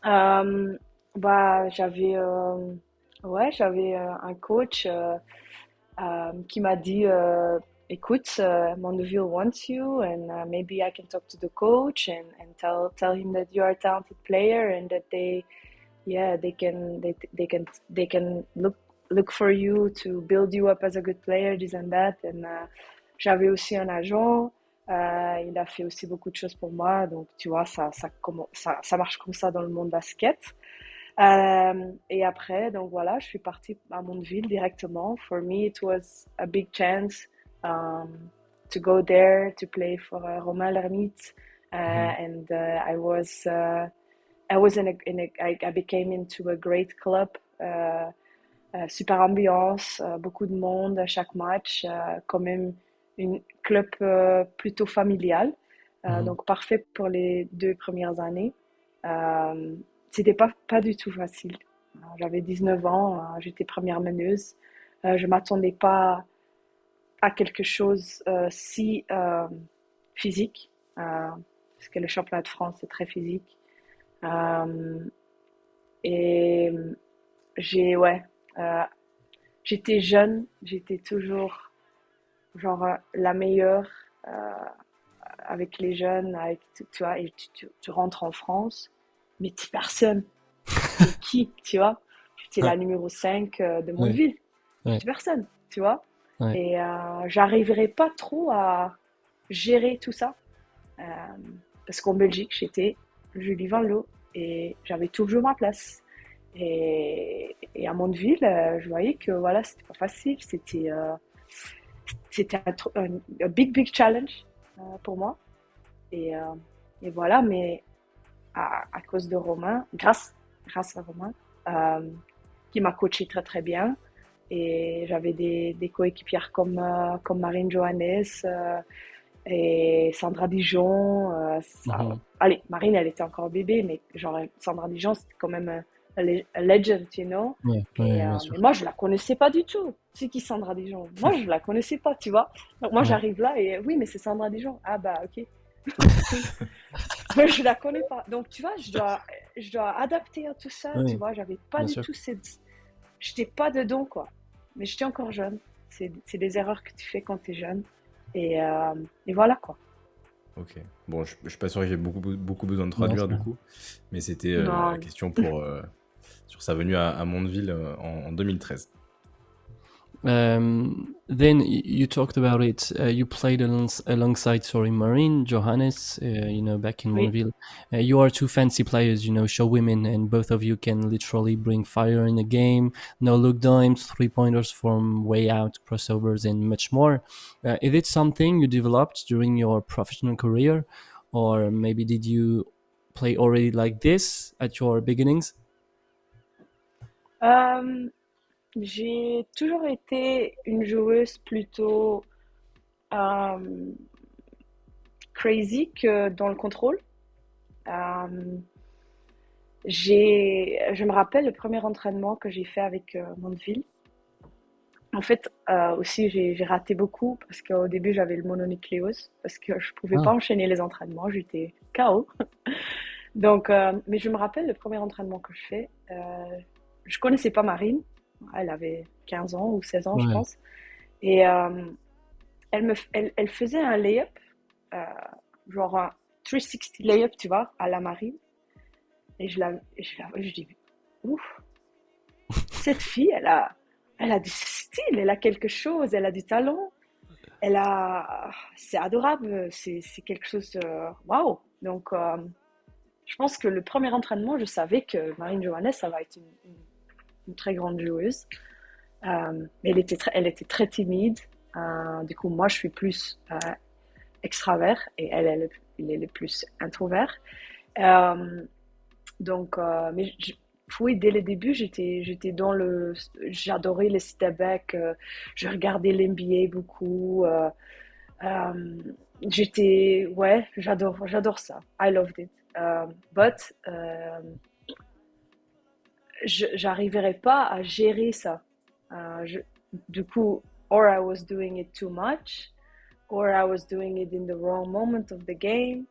Bah, j'avais un coach qui m'a dit écoute, Mondeville wants you, and maybe I can talk to the coach and tell him that you are a talented player and that they can look for you to build you up as a good player, this and that. And j'avais aussi un agent. Il a fait aussi beaucoup de choses pour moi, donc tu vois, ça marche comme ça dans le monde basket. Et après, donc voilà, je suis partie à Mondeville directement. For me, it was a big chance to go there to play for Romain Lermite, and I became into a great club. Super ambiance, beaucoup de monde à chaque match, quand même une club plutôt familial, donc parfait pour les 2 premières années. C'était pas du tout facile. J'avais 19 ans, j'étais première meneuse. Je m'attendais pas à quelque chose si physique, parce que le championnat de France est très physique. Et j'étais jeune, j'étais toujours genre la meilleure avec les jeunes, tu vois, et tu rentres en France, mais t'es personne. T'es qui, tu vois? T'es la numéro 5 de Mondeville. T'es personne, tu vois? Et j'arriverais pas trop à gérer tout ça. Parce qu'en Belgique, j'étais Julie Vanloo et j'avais toujours ma place. Et à Mondeville, je voyais que voilà, c'était pas facile. C'était un big challenge pour moi. Et voilà, mais à cause de Romain, grâce à Romain, qui m'a coaché très très bien. Et j'avais des coéquipières comme Marine Johannes et Sandra Dijon. Allez, Marine, elle était encore bébé, mais genre Sandra Dijon, c'était quand même a legend, you know. Mais moi, je la connaissais pas du tout. C'est qui Sandra Dijon? Moi, je la connaissais pas, tu vois. Donc moi, j'arrive là et oui, mais c'est Sandra Dijon. Ah bah ok. Moi, je la connais pas. Donc tu vois, je dois adapter à tout ça. Tu vois, j'avais pas du tout j'étais pas dedans, quoi. Mais j'étais encore jeune. C'est des erreurs que tu fais quand tu es jeune. Et voilà, quoi. Ok. Bon, je suis pas sûr que j'ai beaucoup besoin de traduire, du coup. Mais c'était la question sur sa venue à Mondeville en 2013. Then you talked about it. You played alongside, Marin, Johannes, back in Oui. Montville. You are two fancy players, show women, and both of you can literally bring fire in a game. No look dimes, 3-pointers from way out, crossovers, and much more. Is it something you developed during your professional career, or maybe did you play already like this at your beginnings? J'ai toujours été une joueuse plutôt crazy que dans le contrôle. Je me rappelle le premier entraînement que j'ai fait avec Mondeville. En fait, aussi, j'ai raté beaucoup parce qu'au début, j'avais le mononucléose parce que je pouvais pas enchaîner les entraînements, j'étais KO. Donc, mais je me rappelle le premier entraînement que je fais. Je connaissais pas Marine. Elle avait 15 ans ou 16 ans, je pense. Et elle faisait un layup, genre un 360 layup, tu vois, à la Marine. Et je dis, ouf, cette fille, elle a du style, elle a quelque chose, elle a du talent. C'est adorable, c'est quelque chose, waouh. Donc, je pense que le premier entraînement, je savais que Marine Johannes, ça va être une très grande joueuse. Mais elle était très timide. Du coup, moi, je suis plus extravert et elle est plus introvert. Donc, mais oui, dès le début, j'étais j'adorais les step back. Je regardais l'NBA beaucoup. J'adore ça. I loved it. But j'arriverais pas à gérer ça. Du coup, or I was doing it too much, or I was doing it in the wrong moment of the game.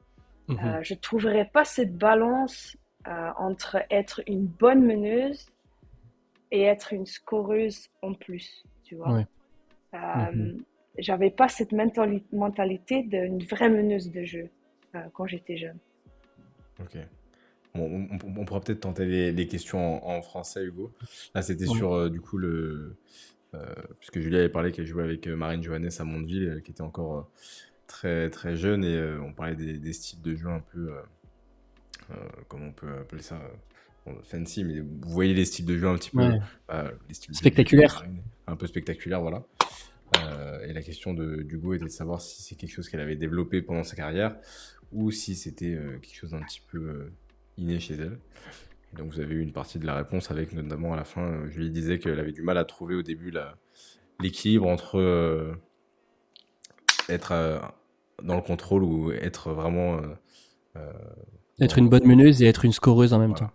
Je trouverais pas cette balance entre être une bonne meneuse et être une scoreuse en plus, tu vois. J'avais pas cette mentalité d'une vraie meneuse de jeu quand j'étais jeune. Ok. Bon, on pourra peut-être tenter les questions en français, Hugo. Là, c'était sur, du coup, puisque Julie avait parlé qu'elle jouait avec Marine Johannes à Mondeville, qui était encore très, très jeune, et on parlait des styles de jeu un peu, comment on peut appeler ça, fancy, mais vous voyez les styles de jeu un petit peu, les styles spectaculaires. Un peu spectaculaires, voilà. Et la question d'Hugo était de savoir si c'est quelque chose qu'elle avait développé pendant sa carrière ou si c'était quelque chose d'un petit peu inné chez elle. Et donc vous avez eu une partie de la réponse avec notamment à la fin, Julie disait qu'elle avait du mal à trouver au début l'équilibre entre être dans le contrôle ou être vraiment... être une bonne meneuse et être une scoreuse en même temps.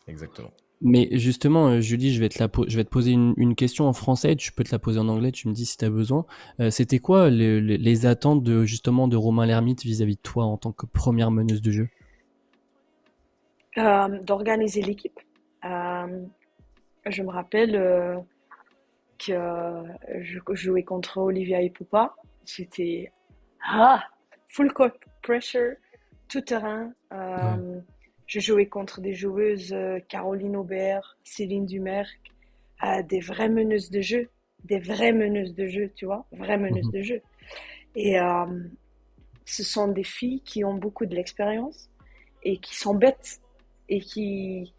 Exactement. Mais justement, Julie, je vais te poser une question en français, tu peux te la poser en anglais, tu me dis si tu as besoin. C'était quoi les attentes justement de Romain Lermite vis-à-vis de toi en tant que première meneuse de jeu? D'organiser l'équipe. Je me rappelle que je jouais contre Olivia Ipupa. C'était full court pressure, tout terrain. Je jouais contre des joueuses, Caroline Aubert, Céline Dumerc, des vraies meneuses de jeu. Des vraies meneuses de jeu, tu vois, vraies meneuses de jeu. Et ce sont des filles qui ont beaucoup de l'expérience et qui sont bêtes et qui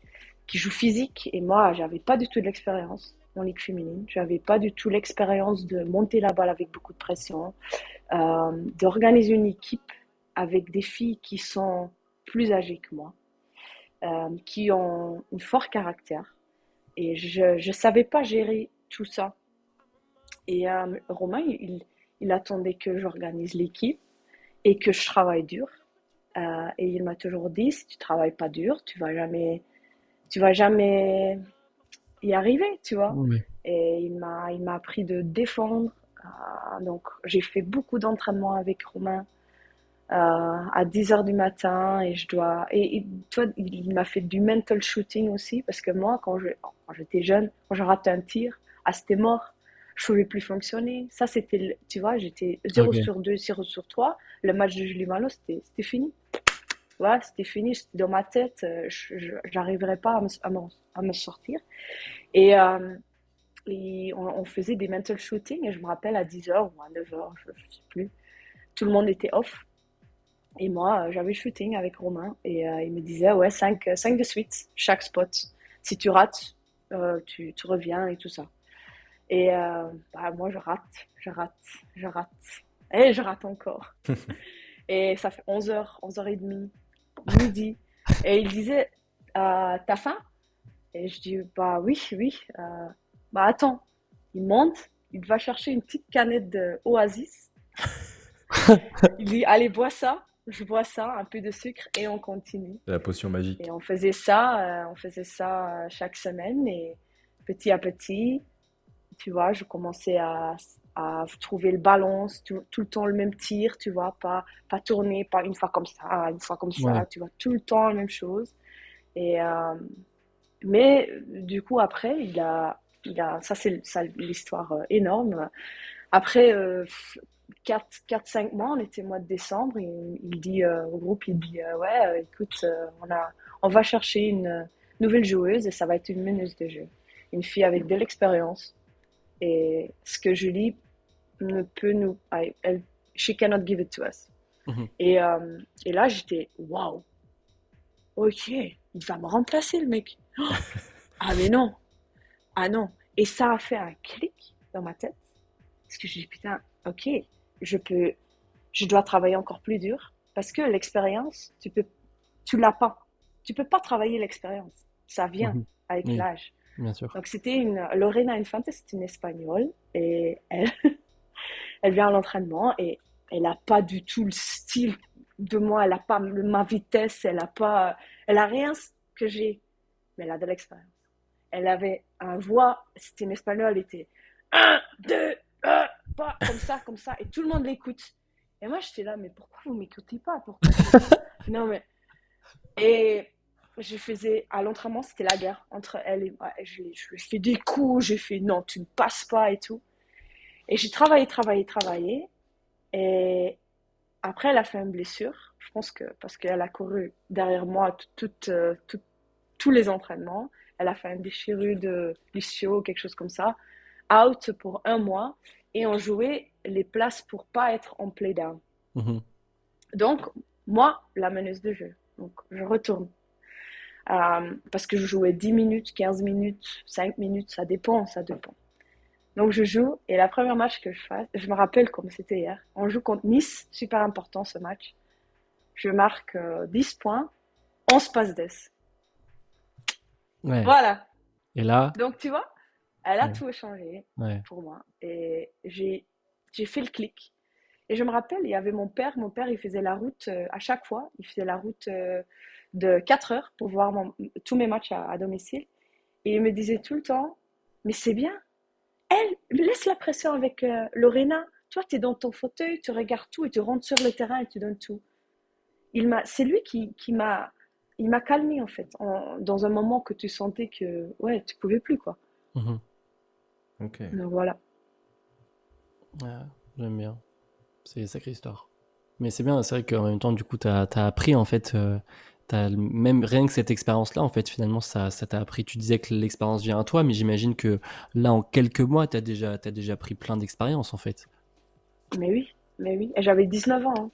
jouent physique. Et moi, j'avais pas du tout de l'expérience en ligue féminine. J'avais pas du tout l'expérience de monter la balle avec beaucoup de pression, d'organiser une équipe avec des filles qui sont plus âgées que moi, qui ont un fort caractère. Et je savais pas gérer tout ça. Et Romain, il attendait que j'organise l'équipe et que je travaille dur. Et il m'a toujours dit, si tu travailles pas dur, tu vas jamais y arriver, tu vois. Et il m'a appris de défendre. Donc, j'ai fait beaucoup d'entraînements avec Romain à 10h du matin et il m'a fait du mental shooting aussi parce que moi, quand j'étais jeune, quand je ratais un tir, c'était mort. Je pouvais plus fonctionner. Ça, tu vois, j'étais 0 sur 2, 0 sur 3. Le match de Julie Malo, c'était fini. Ouais, c'était fini, c'était dans ma tête, j'arriverais pas à me sortir. Et, on faisait des mental shootings, et je me rappelle à 10 heures ou à 9 heures, je ne sais plus. Tout le monde était off. Et moi, j'avais shooting avec Romain, et il me disait, ouais, 5 de suite, chaque spot. Si tu rates, tu reviens et tout ça. Et bah, moi, je rate, je rate. Et je rate encore. Et ça fait 11 heures, 11h30, midi. Et il disait, t'as faim? Et je dis, bah oui, oui. Bah attends, il monte, il va chercher une petite canette de Oasis. Il dit, allez, bois ça. Je bois ça, un peu de sucre, et on continue. La potion magique. Et on faisait ça chaque semaine. Et petit à petit, tu vois, je commençais à trouver le balance, tout le temps le même tir, tu vois, pas tourner, pas une fois comme ça, une fois comme Ouais. ça, tu vois, tout le temps la même chose. Et, mais du coup, après, ça c'est l'histoire énorme. Après 4-5 mois, on était au mois de décembre, et il dit au groupe, il dit ouais, écoute, on va chercher une nouvelle joueuse, et ça va être une meneuse de jeu. Une fille avec de l'expérience. Et ce que Julie ne peut nous. She cannot give it to us. Mhm. Et là, j'étais waouh, ok, il va me remplacer, le mec. Ah, mais non, ah non. Et ça a fait un clic dans ma tête. Parce que je dis, putain, ok, je peux, je dois travailler encore plus dur. Parce que l'expérience, tu l'as pas. Tu peux pas travailler l'expérience. Ça vient Mhm. avec Oui, l'âge. bien sûr. Donc c'était Lorena Infante, c'est une Espagnole. Et elle vient à l'entraînement, et elle n'a pas du tout le style de moi. Elle n'a pas ma vitesse. Elle a rien que j'ai. Mais elle a de l'expérience. Elle avait un voix, c'était une Espagnole, elle était un, deux, pas comme ça, et tout le monde l'écoute. Et moi, j'étais là, mais pourquoi vous m'écoutez pas? Pourquoi non, mais. Et je faisais, à l'entraînement, c'était la guerre entre elle et moi. Je lui ai fait des coups, j'ai fait non, tu ne passes pas et tout. Et j'ai travaillé, travaillé, travaillé. Et après, elle a fait une blessure. Je pense que parce qu'elle a couru derrière moi tous les entraînements. Elle a fait une déchirure de l'ischio, quelque chose comme ça. Out pour 1 mois. Et on jouait les places pour pas être en play-down. Mhm. Donc, moi, la meneuse de jeu. Donc, je retourne. Parce que je jouais 10 minutes, 15 minutes, 5 minutes, ça dépend, ça dépend. Donc, je joue, et la première match que je fais, je me rappelle comme c'était hier. On joue contre Nice, super important ce match. Je marque 10 points, 11 passes d'ess. Ouais. Voilà. Et là, Donc, tu vois, elle a ouais, tout changé ouais. pour moi. Et j'ai fait le clic. Et je me rappelle, il y avait mon père. Mon père, il faisait la route à chaque fois. Il faisait la route de 4 heures pour voir tous mes matchs à domicile. Et il me disait tout le temps, mais c'est bien. Elle, laisse la pression avec Lorena. Toi, tu es dans ton fauteuil, tu regardes tout, et tu rentres sur le terrain et tu donnes tout. C'est lui il m'a calmé, en fait, dans un moment que tu sentais que, ouais, tu pouvais plus, quoi. Mhm. Ok. Donc voilà. Ouais, j'aime bien. C'est une sacrée histoire. Mais c'est bien, c'est vrai qu'en même temps, du coup, t'as appris, en fait, même rien que cette expérience-là, en fait, finalement, ça t'a appris. Tu disais que l'expérience vient à toi, mais j'imagine que là, en quelques mois, t'as déjà pris plein d'expériences, en fait. Mais oui, mais oui. Et j'avais 19 ans, hein.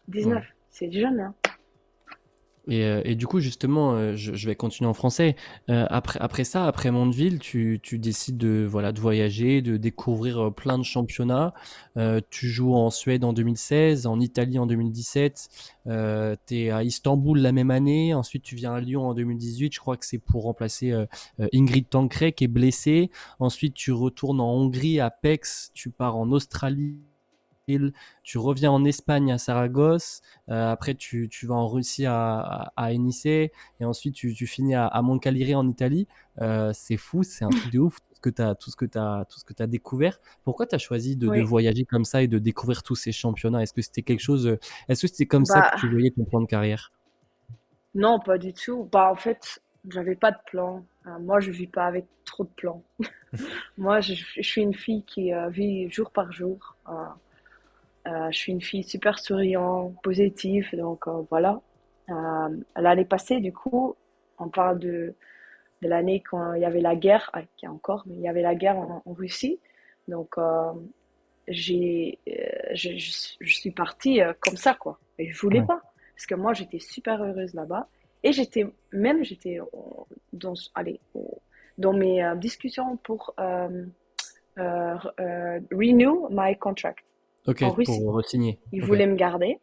Ouais. 19, c'est jeune, hein. Et du coup, justement, je vais continuer en français. Après ça, après Mondeville, tu décides voilà, de voyager, de découvrir plein de championnats. Tu joues en Suède en 2016, en Italie en 2017. Tu es à Istanbul la même année. Ensuite, tu viens à Lyon en 2018. Je crois que c'est pour remplacer Ingrid Tancré qui est blessée. Ensuite, tu retournes en Hongrie, à Pécs. Tu pars en Australie. Tu reviens en Espagne à Saragosse, après tu vas en Russie à Enice, et ensuite tu finis à Moncalieri en Italie. C'est fou, c'est un truc de ouf tout ce que tu as découvert. Pourquoi tu as choisi de Oui. voyager comme ça et de découvrir tous ces championnats? Est-ce que c'était quelque chose, est-ce que c'était comme ça que Bah, tu voyais ton plan de carrière? non, pas du tout. Bah, en fait, j'avais pas de plan. Moi, je vis pas avec trop de plans. Moi, je suis une fille qui vit jour par jour. Je suis une fille super souriante, positive, donc voilà. L'année passée, du coup, on parle de l'année quand il y avait la guerre, qui est encore, mais il y avait la guerre en Russie. Donc, je suis partie comme ça, quoi. Et je voulais Ouais. pas. Parce que moi, j'étais super heureuse là-bas. Et j'étais allez, dans mes discussions pour renew my contract Ok, en pour Russie. re-signer. Ils Ok. voulaient me garder.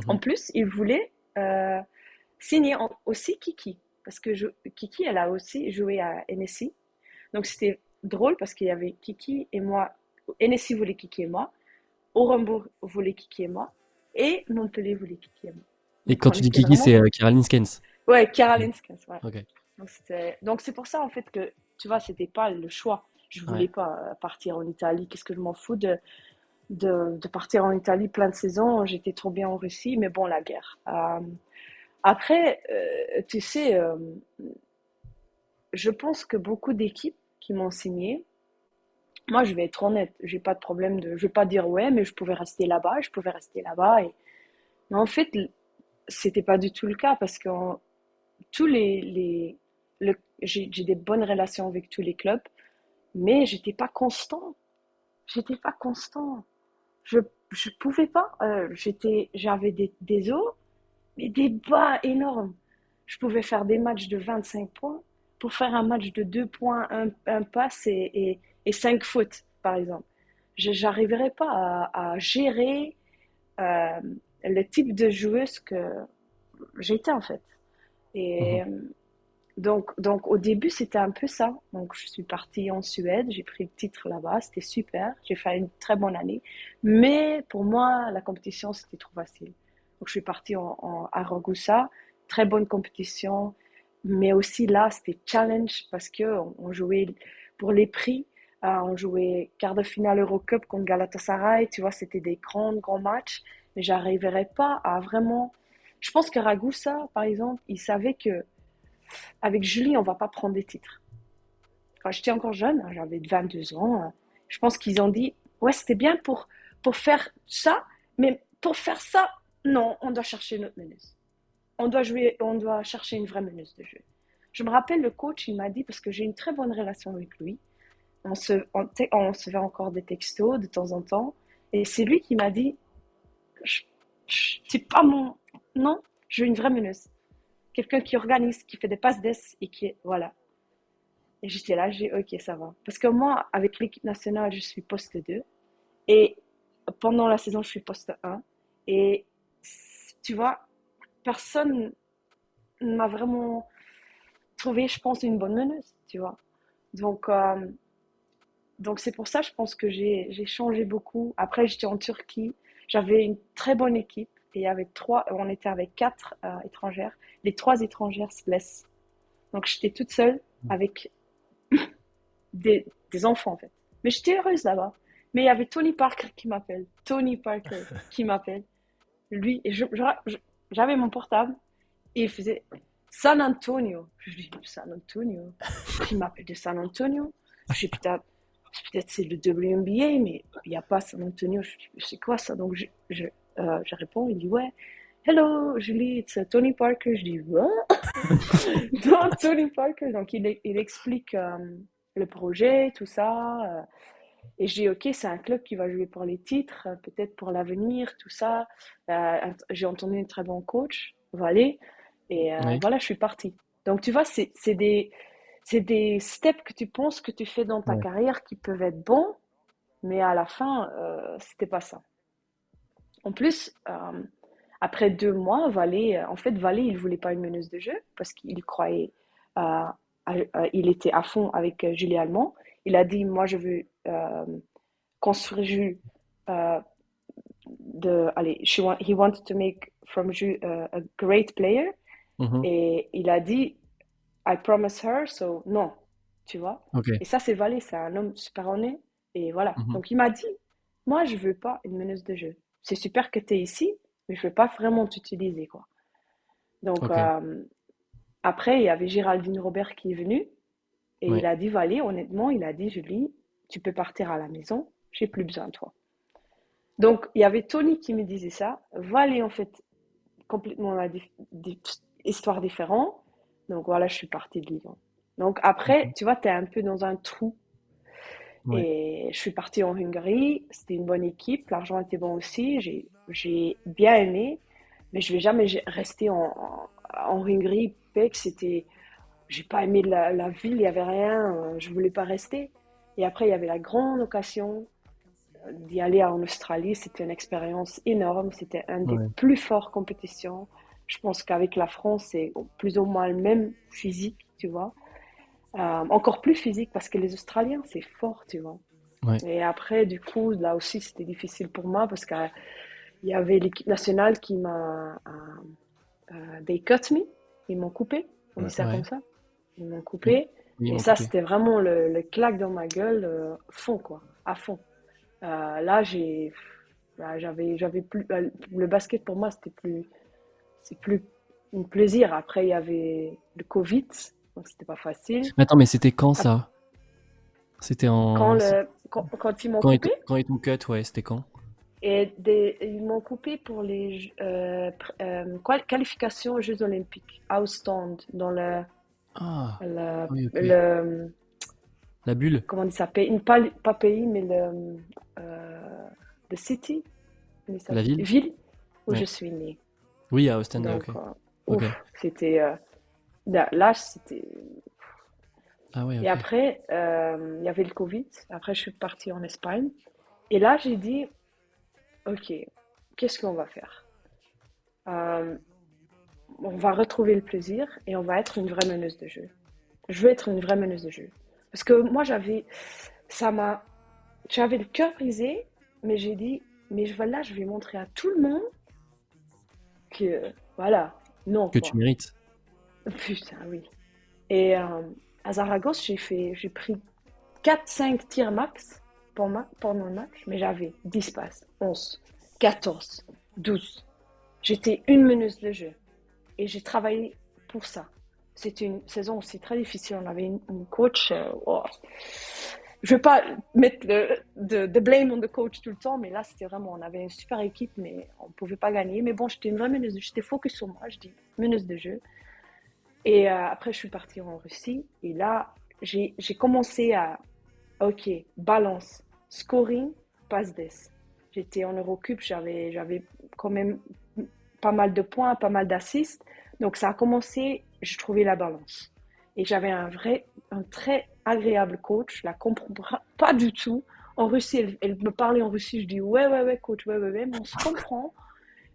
En Mhm. plus, ils voulaient signer aussi Kiki. Parce que Kiki, elle a aussi joué à NSI. Donc c'était drôle parce qu'il y avait Kiki et moi. NSI voulait Kiki et moi. Orenbourg voulait Kiki et moi. Et Montpellier voulait Kiki et moi. Et Donc quand on tu dis était Kiki, vraiment. c'est Caroline Skens. Ouais, Caroline Skins, ouais. Ok. Donc c'est pour ça en fait que, tu vois, c'était pas le choix. Je voulais Ouais. pas partir en Italie. Qu'est-ce que je m'en fous de partir en Italie plein de saisons. J'étais trop bien en Russie, mais bon, la guerre. Après, tu sais, je pense que beaucoup d'équipes qui m'ont signé, moi je vais être honnête, j'ai pas de problème je vais pas dire ouais, mais je pouvais rester là-bas, je pouvais rester là-bas. Mais en fait, c'était pas du tout le cas parce que tous j'ai des bonnes relations avec tous les clubs, mais j'étais pas constant. Je, je pouvais pas, j'avais des hauts, mais des bas énormes. Je pouvais faire des matchs de 25 points pour faire un match de 2 points, un pass et 5 fautes, par exemple. Je n'arriverais pas à gérer euh, le type de joueuse que j'étais en fait. Mhm. Et donc au début, c'était un peu ça. Donc je suis partie en Suède, j'ai pris le titre là-bas, c'était super, j'ai fait une très bonne année. Mais pour moi, la compétition, c'était trop facile. Donc je suis partie à Ragusa, très bonne compétition, mais aussi là, c'était challenge parce qu'on jouait pour les prix, on jouait quart de finale Eurocup contre Galatasaray, tu vois, c'était des grands matchs, mais j'arriverais pas à vraiment. Je pense que Ragusa, par exemple, il savait que avec Julie, on va pas prendre des titres. Quand j'étais encore jeune, j'avais 22 ans, je pense qu'ils ont dit, ouais, c'était bien pour faire ça, mais pour faire ça, non, on doit chercher une autre meneuse. On doit chercher une vraie meneuse de jeu. Je me rappelle, le coach, il m'a dit, parce que j'ai une très bonne relation avec lui, on se fait encore des textos de temps en temps, et c'est lui qui m'a dit, c'est pas mon. Non, je veux une vraie meneuse. Quelqu'un qui organise, qui fait des passes d'ess et qui est. Voilà. Et j'étais là, j'ai dit, ok, ça va. Parce que moi, avec l'équipe nationale, je suis poste 2. Et pendant la saison, je suis poste 1. Et tu vois, personne ne m'a vraiment trouvé, je pense, une bonne meneuse, tu vois. Donc, euh, donc c'est pour ça, je pense que j'ai changé beaucoup. Après, j'étais en Turquie. J'avais une très bonne équipe. Et avec on était avec 4 étrangères. Les 3 étrangères se blessent. Donc, j'étais toute seule avec des enfants en fait. Mais j'étais heureuse là-bas. Mais il y avait Tony Parker qui m'appelle. Tony Parker qui m'appelle. Lui, j'avais mon portable et il faisait San Antonio. Je dis San Antonio. Qui m'appelle de San Antonio? Je dis peut-être c'est le WNBA, mais il n'y a pas San Antonio. Je dis c'est quoi ça? Donc je réponds, il dit ouais. Hello, Julie, it's Tony Parker. Je dis what? Donc Tony Parker, donc il explique le projet, tout ça. Et je dis, ok, c'est un club qui va jouer pour les titres, peut-être pour l'avenir, tout ça. J'ai entendu un très bon coach, Valé, et Oui. voilà, je suis partie. Donc, tu vois, c'est des steps que tu penses que tu fais dans ta Ouais. carrière qui peuvent être bons, mais à la fin, c'était pas ça. En plus, après 2 mois, en fait, Valé, il voulait pas une meneuse de jeu parce qu'il croyait, il était à fond avec Julie Allemand. Il a dit, moi, je veux construire Jules allez, he wanted to make from Jules a great player. Mhm. Et il a dit, I promise her, so non, tu vois. Ok. Et ça, c'est Valé, c'est un homme super honnête. Et voilà. Mhm. Donc il m'a dit, moi, je veux pas une meneuse de jeu. C'est super que tu es ici, mais je veux pas vraiment t'utiliser, quoi. Donc Ok. après, il y avait Géraldine Robert qui est venue et il Ouais. a dit, Valé, honnêtement, il a dit, Julie, tu peux partir à la maison, j'ai plus besoin de toi. Donc, il y avait Tony qui me disait ça. Valé, en fait, complètement histoire différente. Donc voilà, je suis partie de Lyon. Donc après, tu vois, tu es un peu dans un trou. Ouais. Et je suis partie en Hongrie. C'était une bonne équipe. L'argent était bon aussi. J'ai bien aimé. Mais je vais jamais rester en Hongrie. J'ai pas aimé la ville. Il y avait rien. Je voulais pas rester. Et après, il y avait la grande occasion d'y aller en Australie. C'était une expérience énorme. C'était un des Ouais. plus fortes compétitions. Je pense qu'avec la France, c'est plus ou moins le même physique, tu vois. Encore plus physique parce que les Australiens, c'est fort, tu vois. Ouais. Et après, du coup, là aussi, c'était difficile pour moi parce qu'il y avait l'équipe nationale qui m'a... they cut me. Ils m'ont coupé. On dit Ouais. ça comme Ouais. ça. Ils m'ont Oui. coupé. Oui, ils Et m'ont ça, coupé. c'était vraiment le claque dans ma gueule, fond, quoi. À fond. Là, j'avais plus... Le basket, pour moi, c'est plus un plaisir. Après, il y avait le Covid, donc c'était pas facile. Attends, mais c'était quand ça? C'était Quand, en... quand ils m'ont coupé, Quand ils t'ont cut, ouais, c'était quand? ils m'ont coupé pour les qualifications aux Jeux Olympiques, outstand, dans Ah, le, oui, ok. le La bulle? comment on dit ça, pays, pas pays, mais the city, comment on dit ça, La ville? ville où je Ouais. suis née. Oui, à Ostende, Donc, ok. Ok. ouf, c'était, là, c'était, Ah ouais, et ok. après, il y avait le Covid. Après, je suis partie en Espagne. Et là, j'ai dit, OK, qu'est-ce qu'on va faire? Euh, on va retrouver le plaisir et on va être une vraie meneuse de jeu. Je veux être une vraie meneuse de jeu. Parce que moi, ça m'a, j'avais le cœur brisé, mais j'ai dit, mais là, je vais montrer à tout le monde que, voilà, non, Que tu quoi. mérites. Putain, oui. Et à Zaragoza, j'ai pris 4-5 tirs max pendant le match, mais j'avais 10 passes, 11, 14, 12. J'étais une meneuse de jeu. Et j'ai travaillé pour ça. C'était une saison aussi très difficile. On avait une coach. Je ne veux pas mettre de blame on the coach tout le temps, mais là, c'était vraiment. On avait une super équipe, mais on ne pouvait pas gagner. Mais bon, j'étais une vraie meneuse de jeu. J'étais focus sur moi, je dis meneuse de jeu. Et après, je suis partie en Russie. Et là, j'ai commencé à. Ok, balance, scoring, passe des. J'étais en Eurocup, j'avais quand même pas mal de points, pas mal d'assists. Donc ça a commencé, je trouvais la balance. Et j'avais un très agréable coach, je la comprends pas du tout. En Russie, elle me parlait en Russie, je dis ouais, coach, ouais, mais on se comprend.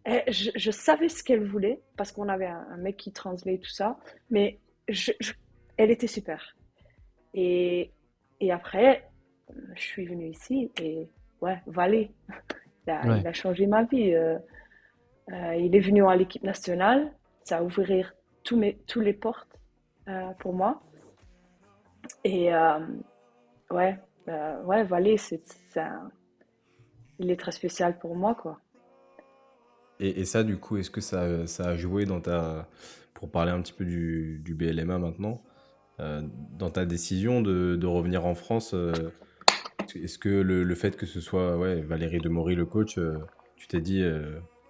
Et je savais ce qu'elle voulait, parce qu'on avait un mec qui translate tout ça, mais elle était super. Et, et après, je suis venue ici et ouais, Valé, Ouais. il a changé ma vie. Il est venu à l'équipe nationale, ça a ouvert tous les portes pour moi. Et ouais, Valé, il est très spécial pour moi, quoi. Et ça, du coup, est-ce que ça a joué dans ta... Pour parler un petit peu du BLMA maintenant, dans ta décision de revenir en France, est-ce que le fait que ce soit ouais, Valérie Demory, le coach, tu t'es dit,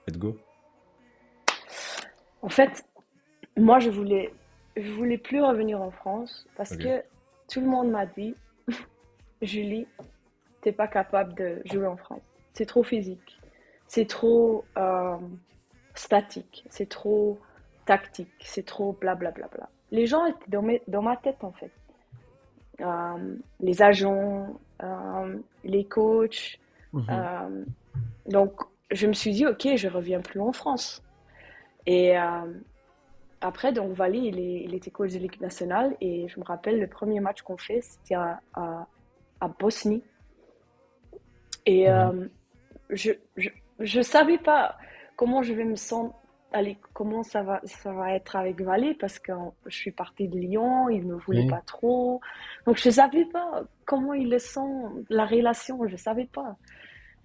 let's go? En fait, moi, je voulais plus revenir en France parce Ok. que tout le monde m'a dit, Julie, t'es pas capable de jouer en France. C'est trop physique, c'est trop statique, c'est trop tactique, c'est trop blablabla. Bla, bla, bla. Les gens étaient dans ma tête en fait. Les agents, les coachs. Mhm. euh, donc je me suis dit, ok, je reviens plus en France. Et après, donc Vali, il était coach de l'équipe nationale et je me rappelle le premier match qu'on fait, c'était à Bosnie. Et Ouais. je, je, je savais pas comment je vais me sentir, allez, comment ça va être avec Valé parce que je suis partie de Lyon, il me voulait Ouais. pas trop. Donc je savais pas comment il le sent, la relation, je savais pas.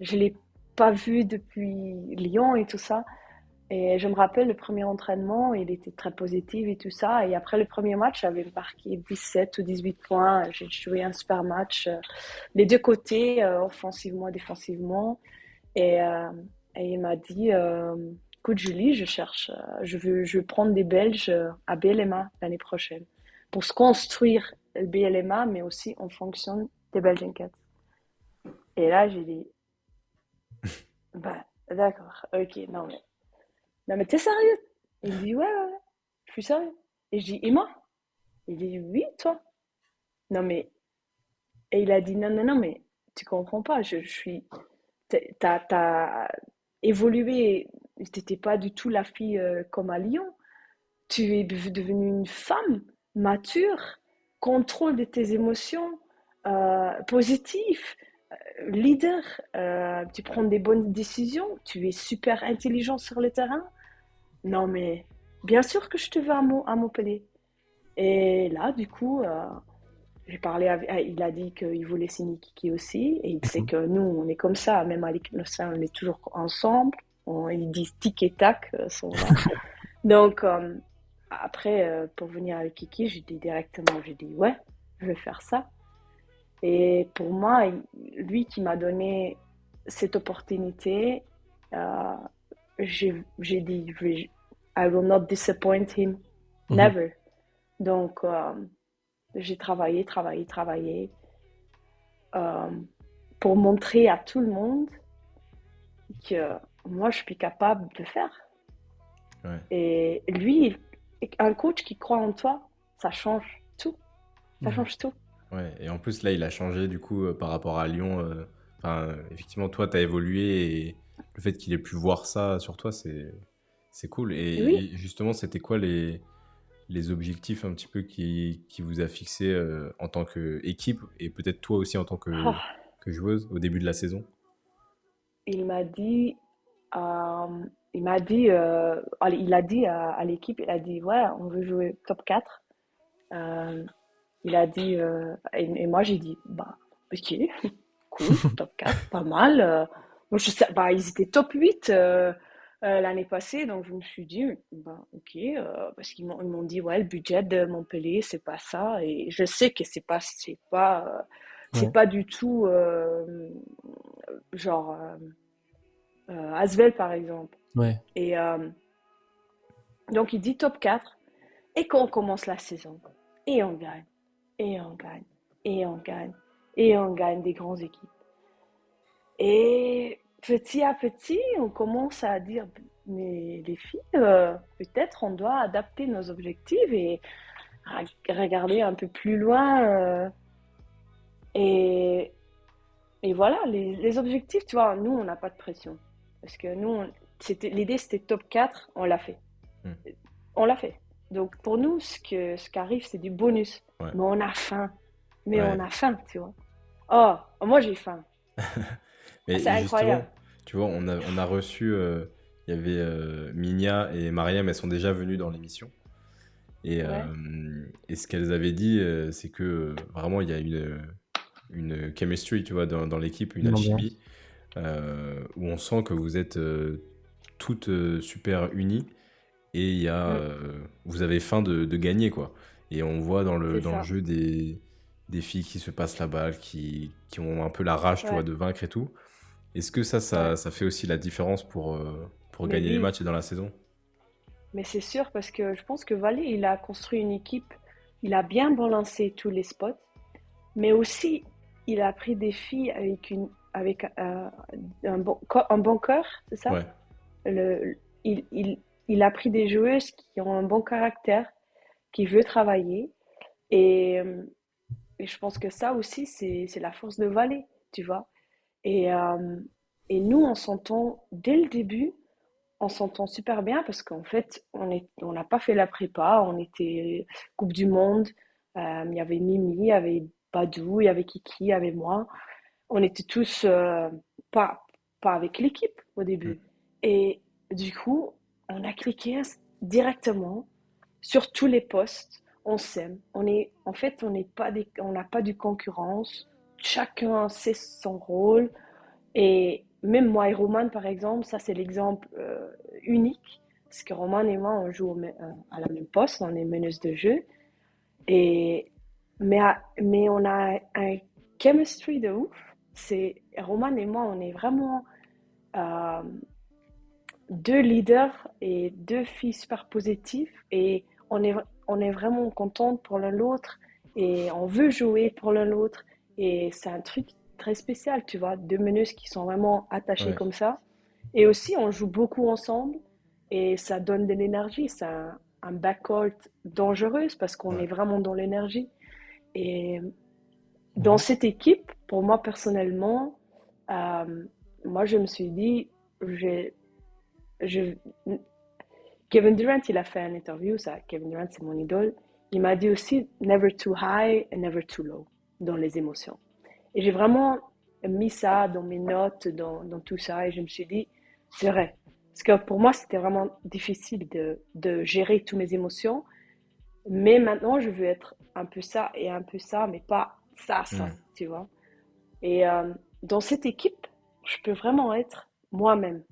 Je l'ai pas vu depuis Lyon et tout ça. Et je me rappelle le premier entraînement, il était très positif et tout ça. Et après le premier match, j'avais marqué 17 ou 18 points. J'ai joué un super match, les deux côtés, offensivement et défensivement. Et, euh, et il m'a dit, écoute Julie, je veux prendre des Belges à BLMA l'année prochaine pour se construire le BLMA, mais aussi en fonction des Belgian Cats. Et là, j'ai dit, bah, d'accord, ok, non, mais t'es sérieux? Il me dit, ouais, ouais, ouais, je suis sérieux. Et je dis, et moi? Il dit, oui, toi. Non, mais, et il a dit, non, non, non, mais tu comprends pas, je suis, t'as évolué, t'étais pas du tout la fille comme à Lyon. Tu es devenue une femme mature, contrôle de tes émotions, positif, leader, tu prends des bonnes décisions, tu es super intelligent sur le terrain. Non, mais bien sûr que je te veux à Montpellier. Et là, du coup, j'ai parlé il a dit qu'il voulait signer Kiki aussi. Et il sait Mhm. que nous, on est comme ça, même à l'équipe nationale, on est toujours ensemble. Ils disent tic et tac, sont là. Donc, après, pour venir avec Kiki, j'ai dit ouais, je vais faire ça. Et pour moi, lui qui m'a donné cette opportunité, euh, j'ai dit, I will not disappoint him, Mhm. never. Donc, j'ai travaillé, travaillé, travaillé euh, pour montrer à tout le monde que moi, je suis capable de faire. Ouais. Et lui, un coach qui croit en toi, ça change tout. Ça Ouais. change tout. Ouais, et en plus, là, il a changé du coup par rapport à Lyon. Enfin, effectivement, toi, t'as évolué et le fait qu'il ait pu voir ça sur toi, c'est cool. Oui. Et justement, c'était quoi les objectifs un petit peu qui vous a fixé en tant qu'équipe et peut-être toi aussi en tant Ah, que joueuse au début de la saison? il m'a dit, allez, il a dit à l'équipe, il a dit, ouais, on veut jouer top 4. Euh, il a dit, et moi j'ai dit, bah, ok, cool, top 4 pas mal. Moi, je sais, bah, ils étaient top 8 l'année passée, donc je me suis dit, bah, ok, parce ils m'ont dit, ouais, le budget de Montpellier, c'est pas ça, et je sais que c'est Ouais. pas du tout genre Asvel par exemple. Ouais. Et donc il dit top 4 et quand on commence la saison, et on gagne, et on gagne, et on gagne, et on gagne des grandes équipes. Et petit à petit, on commence à dire, mais les filles, peut-être on doit adapter nos objectifs et regarder un peu plus loin. Et, et voilà, les objectifs, tu vois, nous, on n'a pas de pression. Parce que nous, l'idée, c'était top 4 on l'a fait. Hmm. On l'a fait. Donc pour nous, ce qui arrive, c'est du bonus. Ouais, Mais on a faim. Mais on ouais. a faim, tu vois. Oh, moi j'ai faim. Mais C'est justement, incroyable. tu vois, on a reçu, il y avait Minia et Mariam, elles sont déjà venues dans l'émission. Ouais, Et ce qu'elles avaient dit, c'est que vraiment, il y a une chemistry, tu vois, dans l'équipe, une Une ambiance. alchimie, où on sent que vous êtes toutes super unies et mm, vous avez faim de gagner, quoi. Et on voit c'est dans le ça. jeu des filles qui se passent la balle, qui ont un peu la rage, tu vois, Ouais, de vaincre et tout. Est-ce que ouais. ça fait aussi la différence pour Mais gagner les oui, matchs et dans la saison? mais c'est sûr parce que je pense que Valé, il a construit une équipe. Il a bien balancé tous les spots. Mais aussi, il a pris des filles avec un bon cœur, c'est ça? Ouais, Le, il, il, il a pris des joueuses qui ont un bon caractère, qui veut travailler. Et, euh, et je pense que ça aussi, c'est la force de Valais, tu vois. Et, euh, et nous, on s'entend dès le début, on s'entend super bien parce qu'en fait, on n'a pas fait la prépa, on était Coupe du Monde. Il y avait Mimi, il y avait Badou, il y avait Kiki, il y avait moi. On était tous pas, pas avec l'équipe au début. mm, Et du coup, on a cliqué directement sur tous les postes. On s'aime. En fait, on n'a pas de concurrence. Chacun sait son rôle. Et même moi et Roman, par exemple, ça c'est l'exemple unique. Parce que Roman et moi, on joue à la même poste, on est meneuse de jeu. Et, mais on a un chemistry de ouf. Roman et moi, on est vraiment. euh, deux leaders et deux filles super positives et on est vraiment contente pour l'un l'autre et on veut jouer pour l'un l'autre et c'est un truc très spécial, tu vois, deux meneuses qui sont vraiment attachées Ouais, comme ça. Et aussi, on joue beaucoup ensemble et ça donne de l'énergie. C'est un backcourt dangereux parce qu'on ouais. est vraiment dans l'énergie. Et dans Mhm. cette équipe, pour moi personnellement, euh, moi je me suis dit, j'ai, je, Kevin Durant, il a fait une interview, ça. Kevin Durant, c'est mon idole. Il m'a dit aussi, never too high and never too low dans les émotions. Et j'ai vraiment mis ça dans mes notes, dans tout ça, et je me suis dit, c'est vrai. Parce que pour moi, c'était vraiment difficile de gérer toutes mes émotions. Mais maintenant, je veux être un peu ça et un peu ça, mais pas ça, Hmm, tu vois. Et dans cette équipe, je peux vraiment être moi-même.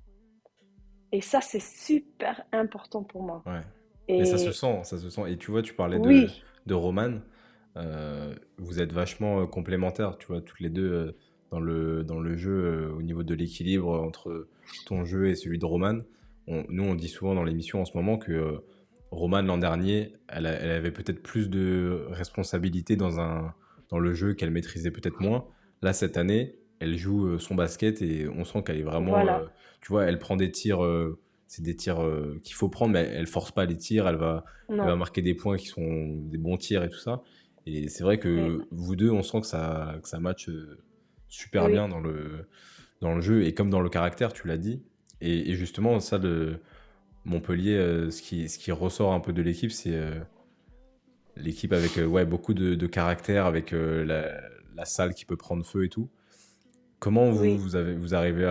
Et ça, c'est super important pour moi. ouais. Mais ça se Et sent, ça se sent. Et tu vois, tu parlais oui, de Roman. Vous êtes vachement complémentaires, tu vois, toutes les deux dans le jeu, au niveau de l'équilibre entre ton jeu et celui de Roman. Nous, on dit souvent dans l'émission en ce moment que Roman, l'an dernier, elle avait peut-être plus de responsabilités dans le jeu qu'elle maîtrisait peut-être moins. Là, cette année, elle joue son basket et on sent qu'elle est vraiment. voilà. Tu vois, elle prend des tirs. C'est des tirs qu'il faut prendre, mais elle force pas les tirs. Elle va Non. marquer des points qui sont des bons tirs et tout ça. Et c'est vrai Oui, que vous deux, on sent que ça match super bien oui, dans le jeu et comme dans le caractère, tu l'as dit. Et justement, ça, Montpellier, ce qui ressort un peu de l'équipe, c'est l'équipe avec ouais, beaucoup de caractère, avec la salle qui peut prendre feu et tout. Comment oui. vous arrivez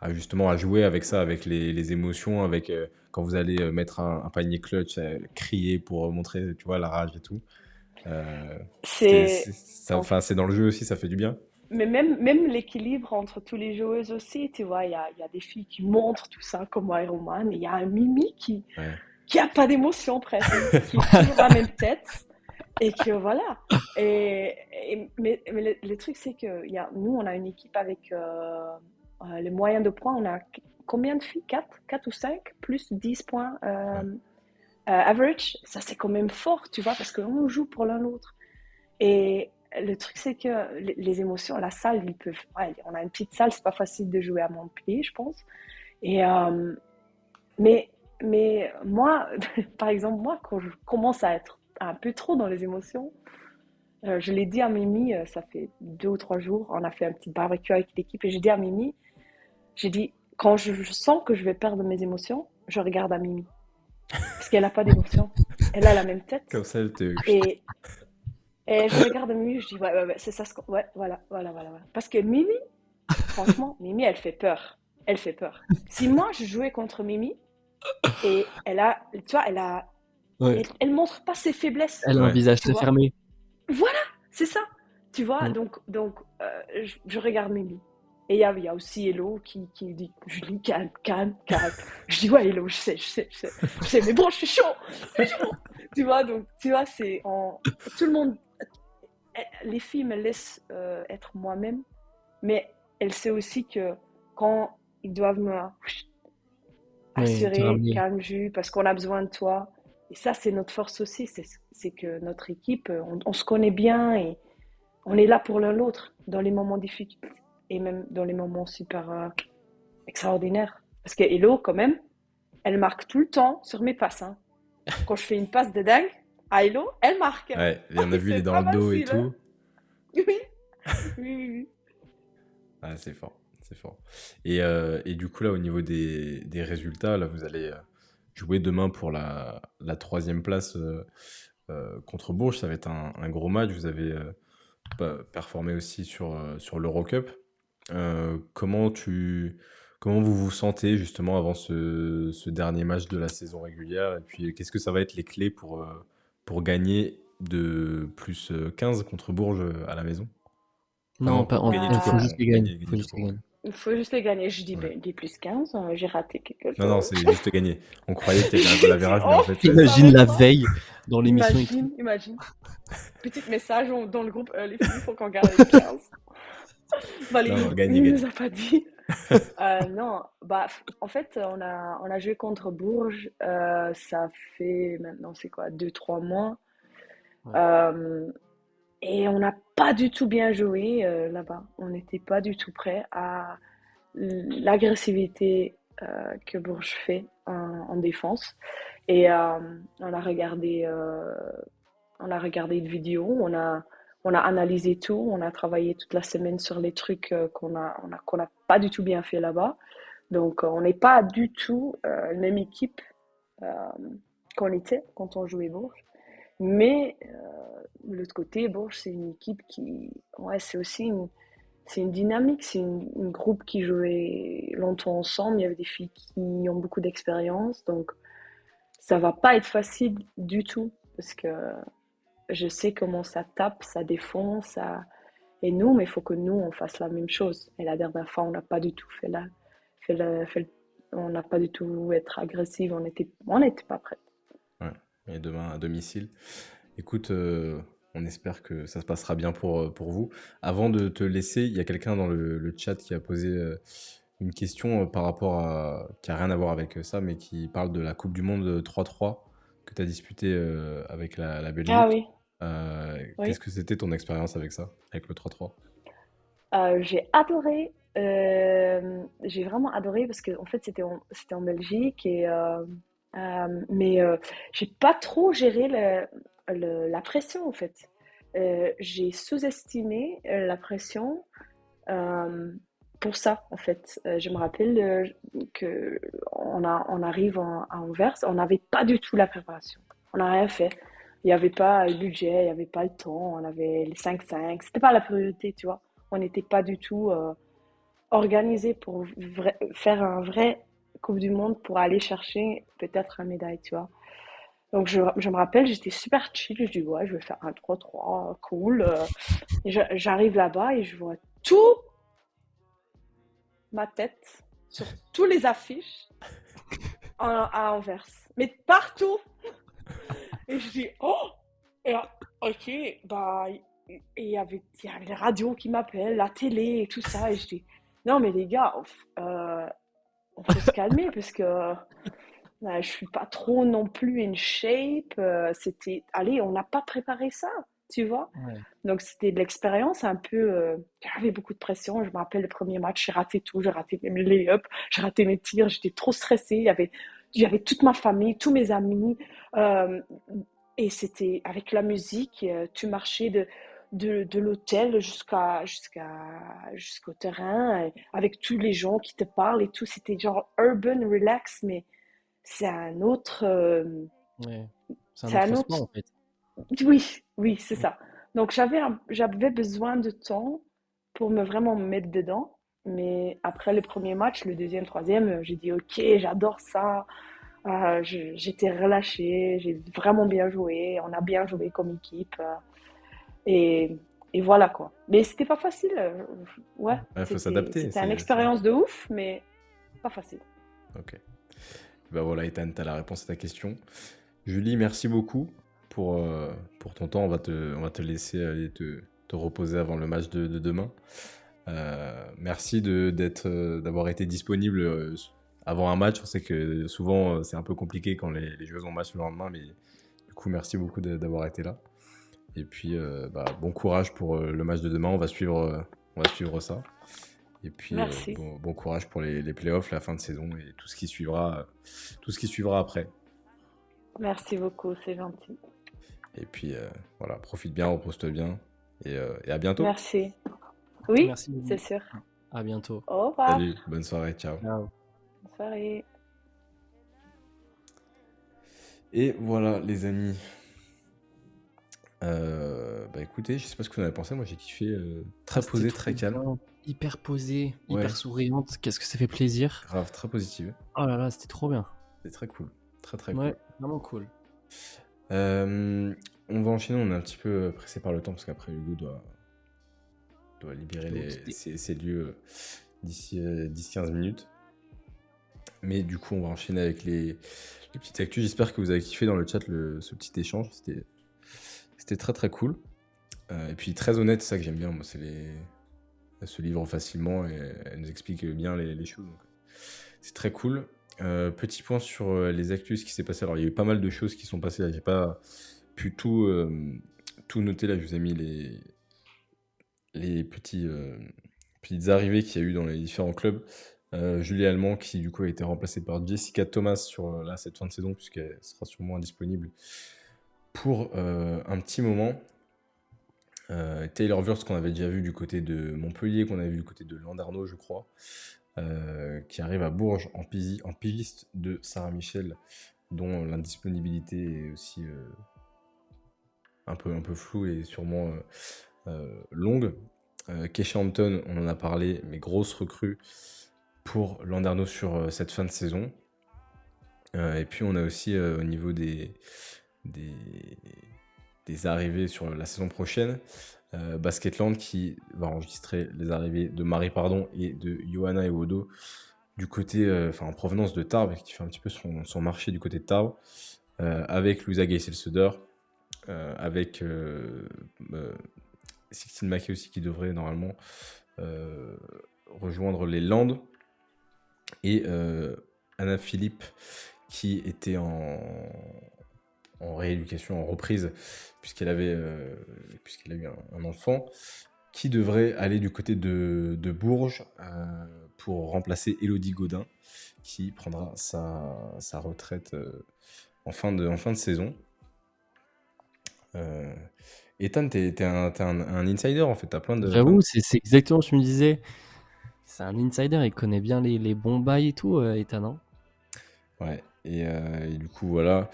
justement à jouer avec ça, avec les émotions, avec quand vous allez mettre un panier clutch, crier pour montrer, tu vois, la rage et tout. C'est, en Enfin, c'est dans le jeu aussi, ça fait du bien. Mais même l'équilibre entre tous les joueuses aussi, tu vois, il y a des filles qui montrent tout ça comme Iron Man, et il y a un Mimi Ouais, qui a pas d'émotion presque, qui est toujours la même tête, et que voilà. Mais le truc, c'est que nous, on a une équipe avec les moyens de points, on a combien de filles? 4 ou 5 plus 10 points ouais, average. Ça, c'est quand même fort, tu vois, parce qu'on joue pour l'un l'autre. Et le truc, c'est que les émotions, la salle, ils peuvent. Ouais, on a une petite salle, c'est pas facile de jouer à Montpellier, je pense. Et, mais, mais moi, par exemple, moi, quand je commence à être un peu trop dans les émotions, je l'ai dit à Mimi, ça fait 2 ou 3 jours, on a fait un petit barbecue avec l'équipe, et j'ai dit à Mimi, j'ai dit, quand je sens que je vais perdre mes émotions, je regarde à Mimi. Parce qu'elle n'a pas d'émotion. Elle a la même comme tête. ça, elle te... Et, et je regarde Mimi, je dis, ouais, c'est ça. Ouais, voilà. Parce que Mimi, franchement, Mimi, elle fait peur. Elle fait peur. Si moi, je jouais contre Mimi, et tu vois, Ouais. elle montre pas ses faiblesses, Elle a un Ouais, visage tu très vois. fermé. Voilà, c'est ça. Tu vois, Mm. donc je regarde Mimi. Et il y a aussi Hello qui dit, Julie, calme. Je dis, ouais, Hello, je sais, mais bon, je suis chaud. Tu vois, donc, tu vois, tout le monde, les filles me laissent être moi-même, mais elles savent aussi que quand ils doivent me Oui, te assurer, ramener. calme, jus, parce qu'on a besoin de toi. Et ça, c'est notre force aussi, c'est que notre équipe, on se connaît bien et on est là pour l'un l'autre dans les moments difficiles et même dans les moments super extraordinaires. Parce que Hello, quand même, elle marque tout le temps sur mes passes, hein. Quand je fais une passe de dingue à Hello, elle marque, hein. ouais. Et on a vu, il est C'est dans pas le dos et facile, hein. tout. Oui, oui. Ah, c'est fort, c'est fort. Et du coup, là, au niveau des résultats, là, vous allez jouer demain pour la troisième place contre Bourges. Ça va être un gros match. Vous avez performé aussi sur l'Eurocup. Comment comment vous vous sentez justement avant ce dernier match de la saison régulière? Et puis, qu'est-ce que ça va être les clés pour gagner de plus 15 contre Bourges à la maison? Enfin, Non, non, pas, pour gagner tout il faut court, juste pardon. les gagner. Gagner Faut tout juste les court, ouais. gagner. Il faut juste les gagner. Je dis, Ouais. ben, des plus 15, j'ai raté quelque Non, non, chose. c'est juste gagner. On croyait qu'il y avait un goal J'ai dit, average, mais en oh, fait, je Imagine savais la pas. veille dans l'émission écrit. Imagine. Petit message dans le groupe, les filles, il faut qu'on garde les 15. non, non, Valérie, gagner, il gagner. nous a pas dit. Non, bah, en fait, on a joué contre Bourges. Ça fait maintenant, c'est quoi, 2, 3 mois. Ouais. Euh, et on n'a pas du tout bien joué là-bas. On n'était pas du tout prêt à l'agressivité que Bourges fait en défense. Et on a regardé, une vidéo, on a analysé tout, on a travaillé toute la semaine sur les trucs qu'on a pas du tout bien fait là-bas. Donc, on n'est pas du tout la même équipe euh, qu'on était quand on jouait Bourges. Mais de l'autre côté, Bourges, c'est une équipe qui, ouais, c'est une dynamique, c'est une groupe qui jouait longtemps ensemble. Il y avait des filles qui ont beaucoup d'expérience, donc ça va pas être facile du tout parce que je sais comment ça tape, ça défend, ça. Et nous, mais il faut que nous on fasse la même chose. Et la dernière fois, on n'a pas du tout on n'a pas du tout être agressif. On n'était pas prêts. Ouais. Et demain à domicile. Écoute, on espère que ça se passera bien pour vous. Avant de te laisser, il y a quelqu'un dans le chat qui a posé une question par rapport à, qui a rien à voir avec ça, mais qui parle de la Coupe du Monde 3-3 que tu as disputée avec la Ah Belgique. oui, Qu'est-ce oui. que c'était ton expérience avec ça, avec le 3-3? J'ai adoré. J'ai vraiment adoré parce que en fait c'était en Belgique mais j'ai pas trop géré la pression en fait. J'ai sous-estimé la pression euh, pour ça en fait. Je me rappelle que on arrive à Anvers, on n'avait pas du tout la préparation. On n'a rien fait. Il n'y avait pas le budget, il n'y avait pas le temps, on avait les 5-5. C'était pas la priorité, tu vois. On n'était pas du tout organisé pour faire un vrai Coupe du Monde pour aller chercher peut-être un médaille, tu vois. Donc je me rappelle, j'étais super chill, je dis ouais, je vais faire un 3-3, cool. Et j'arrive là-bas et je vois tout ma tête sur tous les affiches à Anvers. Mais partout. Et je dis oh. Et ok, bah il y avait les radios qui m'appellent, la télé et tout ça. Et je dis non mais les gars, on faut se calmer parce que je suis pas trop non plus in shape. Allez, on n'a pas préparé ça, tu vois. Ouais. Donc c'était de l'expérience un peu. J'avais beaucoup de pression. Je me rappelle le premier match, j'ai raté tout. J'ai raté mes lay-ups, j'ai raté mes tirs. J'étais trop stressée. Il y avait toute ma famille, tous mes amis. euh, et c'était avec la musique. Tu marchais de l'hôtel jusqu'au terrain, avec tous les gens qui te parlent et tout. C'était genre urban relax, mais c'est un autre. Ouais. C'est un C'est un autre autre. sport en fait. Oui, oui, c'est Mm. ça. Donc j'avais besoin de temps pour vraiment me mettre dedans. Mais après le premier match, le deuxième, troisième, j'ai dit ok, j'adore ça. J'étais relâchée, j'ai vraiment bien joué. On a bien joué comme équipe. Et, et voilà quoi. Mais c'était pas facile. Ouais, Il faut c'était s'adapter. c'était une expérience de ouf, mais pas facile. Ok. Bah voilà, Ethan, tu as la réponse à ta question. Julie, merci beaucoup pour ton temps. On va te laisser aller te reposer avant le match de demain. Merci d'avoir été disponible avant un match. On sait que souvent c'est un peu compliqué quand les joueuses ont match le lendemain, mais du coup, merci beaucoup d'avoir été là. Et puis, bah, bon courage pour le match de demain. On va suivre ça. Et puis, Merci. bon courage pour les playoffs, la fin de saison et tout ce qui suivra après. Merci beaucoup, c'est gentil. Et puis, voilà, profite bien, repose-toi bien. Et à bientôt. Merci. Oui, Merci c'est Lily. sûr. À bientôt. Au revoir. Salut, bonne soirée, ciao. Ciao. Bonne soirée. Et voilà, les amis. Bah écoutez, je sais pas ce que vous en avez pensé. Moi, j'ai kiffé. Ah, Très c'était posé, trop très calme. bien. Hyper posée, Ouais, hyper souriante. Qu'est-ce que ça fait plaisir. grave, très positive. Oh là là, c'était trop bien. C'est très cool. Très, très Ouais, cool. vraiment cool. On va enchaîner. On est un petit peu pressé par le temps parce qu'après, Hugo doit libérer Je dois quitter. ses lieux d'ici 10-15 minutes. Mais du coup, on va enchaîner avec les petites actus. J'espère que vous avez kiffé dans le chat ce petit échange. C'était très très cool. Et puis très honnête, c'est ça que j'aime bien. Moi, c'est elle se livre facilement et elle nous explique bien les choses. Donc, c'est très cool. Petit point sur les actus, ce qui s'est passé. Alors, il y a eu pas mal de choses qui sont passées là. J'ai pas pu tout noter là. Je vous ai mis les petites arrivées qu'il y a eu dans les différents clubs. Julie Allemand qui du coup a été remplacée par Jessica Thomas sur cette fin de saison puisqu'elle sera sûrement indisponible pour un petit moment. Taylor Wurst qu'on avait déjà vu du côté de Montpellier, qu'on avait vu du côté de Landerneau je crois, qui arrive à Bourges en pigiste de Sarah Michel, dont l'indisponibilité est aussi un peu floue et sûrement longue. Keisha Hampton, on en a parlé, mais grosse recrue pour Landerneau sur cette fin de saison. Et puis on a aussi au niveau des arrivées sur la saison prochaine, Basketland qui va enregistrer les arrivées de Marie et de Johanna Ewodo du côté, en provenance de Tarbes, qui fait un petit peu son marché du côté de Tarbes, avec Louisa Geisel-Söder, avec Sixtine Mackey aussi qui devrait normalement rejoindre les Landes, et Anna Philippe qui était en rééducation, en reprise, puisqu'elle a eu un enfant, qui devrait aller du côté de Bourges pour remplacer Élodie Gaudin, qui prendra sa retraite en fin de saison. Ethan, t'es un insider en fait, t'as plein de... J'avoue, c'est exactement ce que je me disais. C'est un insider, il connaît bien les bons bails et tout, Ethan, hein. Ouais, et du coup, voilà.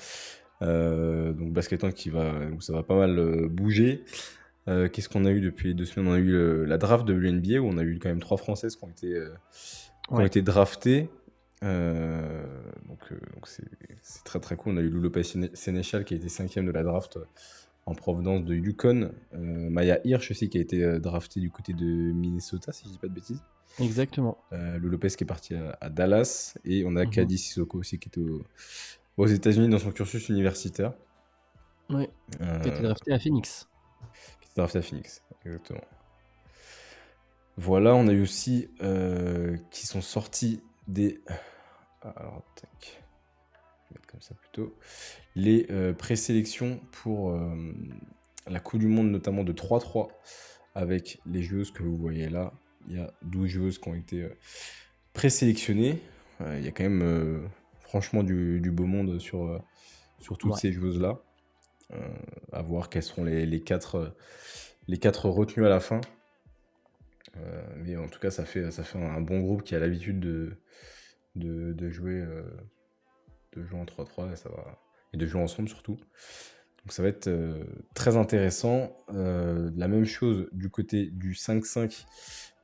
Donc, Basketball où ça va pas mal bouger. Qu'est-ce qu'on a eu depuis 2 semaines? On a eu la draft de l'NBA où on a eu quand même 3 Françaises qui ont été draftées. Donc c'est très très cool. On a eu Loulou Sénéchal qui a été 5e de la draft en provenance de Yukon. Maya Hirsch aussi qui a été draftée du côté de Minnesota, si je dis pas de bêtises. Exactement. Lou Lopez qui est parti à Dallas. Et on a Kadi Sissoko aussi qui était aux États-Unis dans son cursus universitaire. Oui, qui a été drafté à Phoenix. Qui était drafté à Phoenix, exactement. Voilà, on a eu aussi qui sont sortis des... Alors, tac. Je vais mettre comme ça plutôt. Les présélections pour la Coupe du Monde, notamment de 3-3, avec les joueuses que vous voyez là. Il y a 12 joueuses qui ont été présélectionnées. Il y a quand même franchement du beau monde sur toutes ces joueuses-là. À voir quelles seront les 4 retenues à la fin. Mais en tout cas, ça fait un bon groupe qui a l'habitude de jouer en 3-3 et de jouer ensemble surtout. Donc ça va être très intéressant. La même chose du côté du 5-5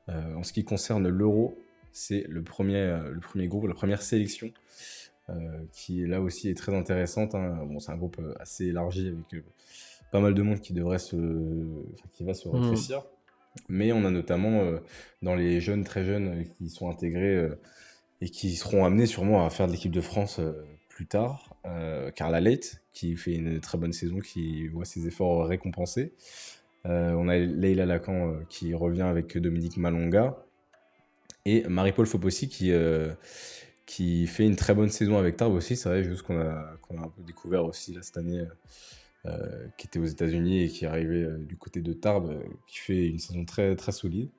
en ce qui concerne l'Euro. C'est le premier groupe, la première sélection qui là aussi est très intéressante, hein. Bon, c'est un groupe assez élargi avec pas mal de monde qui va se rétrécir. Mais on a notamment dans les jeunes, très jeunes qui sont intégrés et qui seront amenés sûrement à faire de l'équipe de France plus tard. Carla Leight, qui fait une très bonne saison, qui voit ses efforts récompensés. On a Leila Lacan qui revient avec Dominique Malonga. Et Marie-Paul Fopossi qui fait une très bonne saison avec Tarbes aussi. C'est vrai, juste qu'on a un peu découvert aussi là, cette année, qui était aux États-Unis et qui est arrivé du côté de Tarbes, qui fait une saison très, très solide.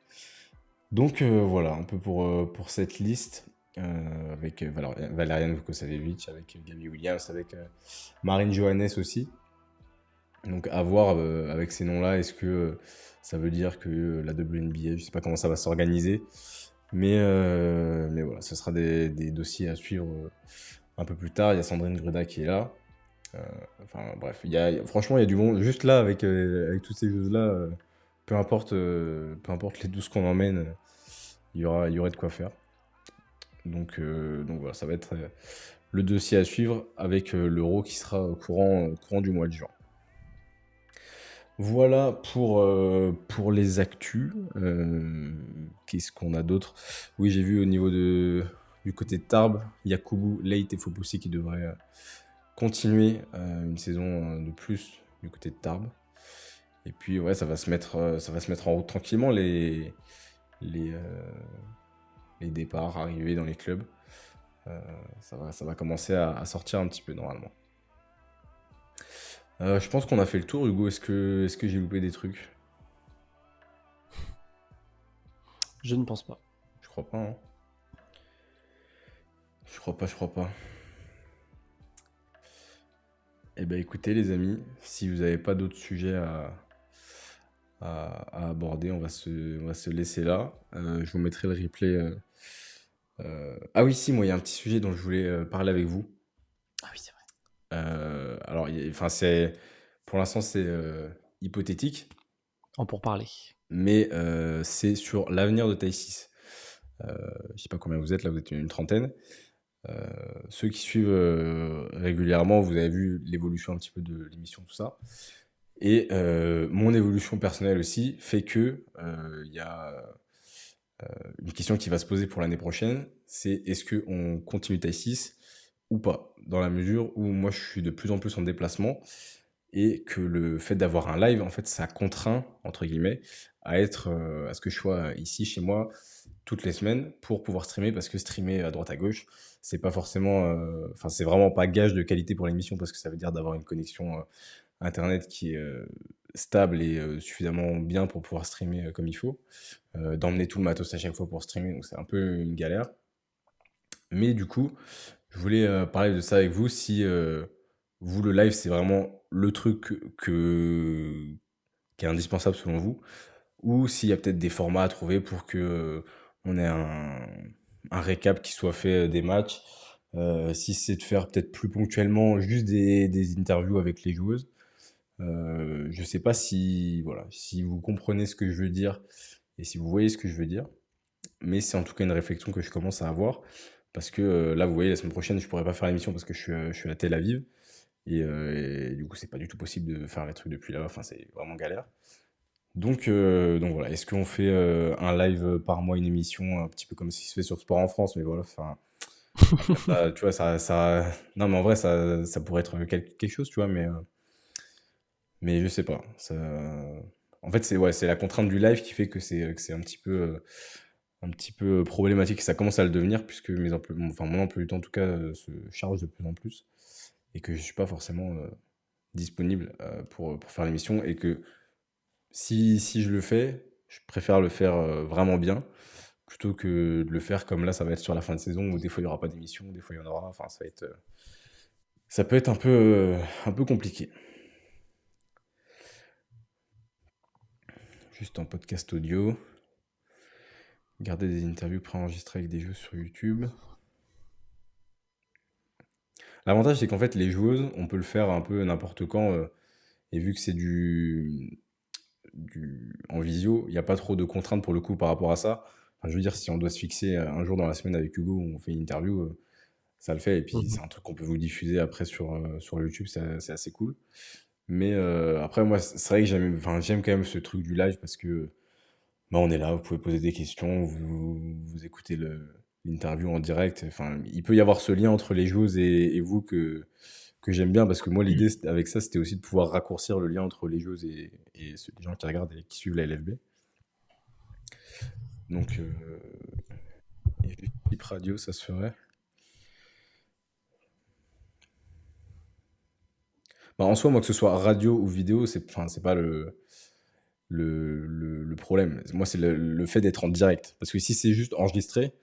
Donc voilà, un peu pour cette liste, avec Valériane Vukosavevic, avec Gabi Williams, avec Marine Johannes aussi. Donc à voir avec ces noms-là, est-ce que ça veut dire que la WNBA, je ne sais pas comment ça va s'organiser, mais voilà, ce sera des dossiers à suivre un peu plus tard. Il y a Sandrine Gruda qui est là. Bref, franchement, il y a du monde. Juste là, avec toutes ces choses-là, peu importe les 12 qu'on emmène, il y aurait de quoi faire. Donc voilà, ça va être le dossier à suivre avec l'Euro qui sera au courant du mois de juin. Voilà pour les actus. Qu'est-ce qu'on a d'autre? Oui, j'ai vu au niveau du côté de Tarbes, Yakubu, Leight et Fopossi qui devraient continuer une saison de plus du côté de Tarbes. Et puis ouais, ça va se mettre en route tranquillement. les, les départs, arrivées dans les clubs. Ça va commencer à sortir un petit peu normalement. Je pense qu'on a fait le tour, Hugo. Est-ce que j'ai loupé des trucs? Je ne pense pas. Je crois pas, hein. Je crois pas. Eh ben écoutez les amis, si vous n'avez pas d'autres sujets à aborder, on va se laisser là. Je vous mettrai le replay. Ah oui, si, moi il y a un petit sujet dont je voulais parler avec vous. Ah oui, c'est vrai. Alors, enfin, c'est pour l'instant c'est hypothétique, Pour parler. mais c'est sur l'avenir de Taille 6. Je sais pas combien vous êtes là, vous êtes une trentaine. Ceux qui suivent régulièrement, vous avez vu l'évolution un petit peu de l'émission, tout ça. Et mon évolution personnelle aussi fait que il y a une question qui va se poser pour l'année prochaine, c'est est-ce qu'on continue taille 6 ou pas? Dans la mesure où moi je suis de plus en plus en déplacement et que le fait d'avoir un live, en fait, ça contraint, entre guillemets, à ce que je sois ici chez moi toutes les semaines pour pouvoir streamer, parce que streamer à droite à gauche, c'est pas forcément, enfin, c'est vraiment pas gage de qualité pour l'émission, parce que ça veut dire d'avoir une connexion internet qui est stable et suffisamment bien pour pouvoir streamer comme il faut, d'emmener tout le matos à chaque fois pour streamer, donc c'est un peu une galère. Mais du coup, je voulais parler de ça avec vous. Si vous, le live, c'est vraiment le truc qui est indispensable selon vous, ou s'il y a peut-être des formats à trouver pour que on ait un récap qui soit fait des matchs. Si c'est de faire peut-être plus ponctuellement juste des interviews avec les joueuses. Je sais pas si, voilà, si vous comprenez ce que je veux dire et si vous voyez ce que je veux dire, mais c'est en tout cas une réflexion que je commence à avoir. Parce que là, vous voyez, la semaine prochaine, je pourrais pas faire l'émission parce que je suis à Tel Aviv. Et du coup, c'est pas du tout possible de faire les trucs depuis là-bas. Enfin, c'est vraiment galère. Donc voilà, est-ce qu'on fait un live par mois, une émission, un petit peu comme ce qui se fait sur Sport en France, mais voilà, enfin, tu vois, non, mais en vrai, ça pourrait être quelque chose, tu vois, mais je sais pas. En fait, c'est ouais, c'est la contrainte du live qui fait que c'est un petit peu problématique. Ça commence à le devenir puisque enfin, mon emploi du temps, en tout cas, se charge de plus en plus et que je suis pas forcément disponible pour faire l'émission et que si je le fais, je préfère le faire vraiment bien plutôt que de le faire comme là, ça va être sur la fin de saison où des fois il n'y aura pas d'émission, des fois il y en aura. Enfin, ça peut être un peu compliqué. Juste en podcast audio. Garder des interviews préenregistrées avec des jeux sur YouTube. L'avantage, c'est qu'en fait, les joueuses, on peut le faire un peu n'importe quand. Et vu que c'est en visio, il n'y a pas trop de contraintes pour le coup par rapport à ça. Enfin, je veux dire, si on doit se fixer un jour dans la semaine avec Hugo où on fait une interview, ça le fait. Et puis, c'est un truc qu'on peut vous diffuser après sur YouTube, c'est assez cool. Mais après, moi, c'est vrai que j'aime quand même ce truc du live parce que bah, on est là, vous pouvez poser des questions, vous écoutez l'interview en direct. Enfin, il peut y avoir ce lien entre les joueuses et vous que j'aime bien parce que moi, l'idée avec ça, c'était aussi de pouvoir raccourcir le lien entre les joueuses et les gens qui regardent et qui suivent la LFB. Donc, et juste type radio, ça se ferait. Bah, en soi, moi, que ce soit radio ou vidéo, c'est pas le problème. Moi, c'est le fait d'être en direct. Parce que si c'est juste enregistré,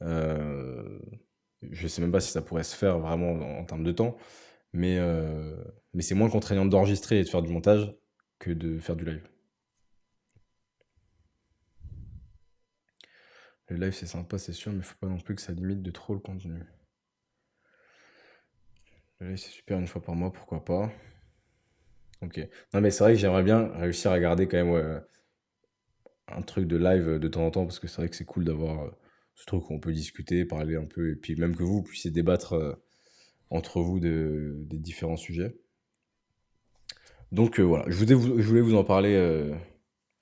euh, je sais même pas si ça pourrait se faire vraiment en termes de temps, mais, euh, mais c'est moins contraignant d'enregistrer et de faire du montage que de faire du live. Le live, c'est sympa, c'est sûr, mais faut pas non plus que ça limite de trop le contenu. Le live, c'est super une fois par mois, pourquoi pas. Ok. Non, mais c'est vrai que j'aimerais bien réussir à garder quand même ouais, un truc de live de temps en temps, parce que c'est vrai que c'est cool d'avoir ce truc où on peut discuter, parler un peu, et puis même que vous puissiez débattre entre vous des différents sujets. Donc voilà, je voulais vous en parler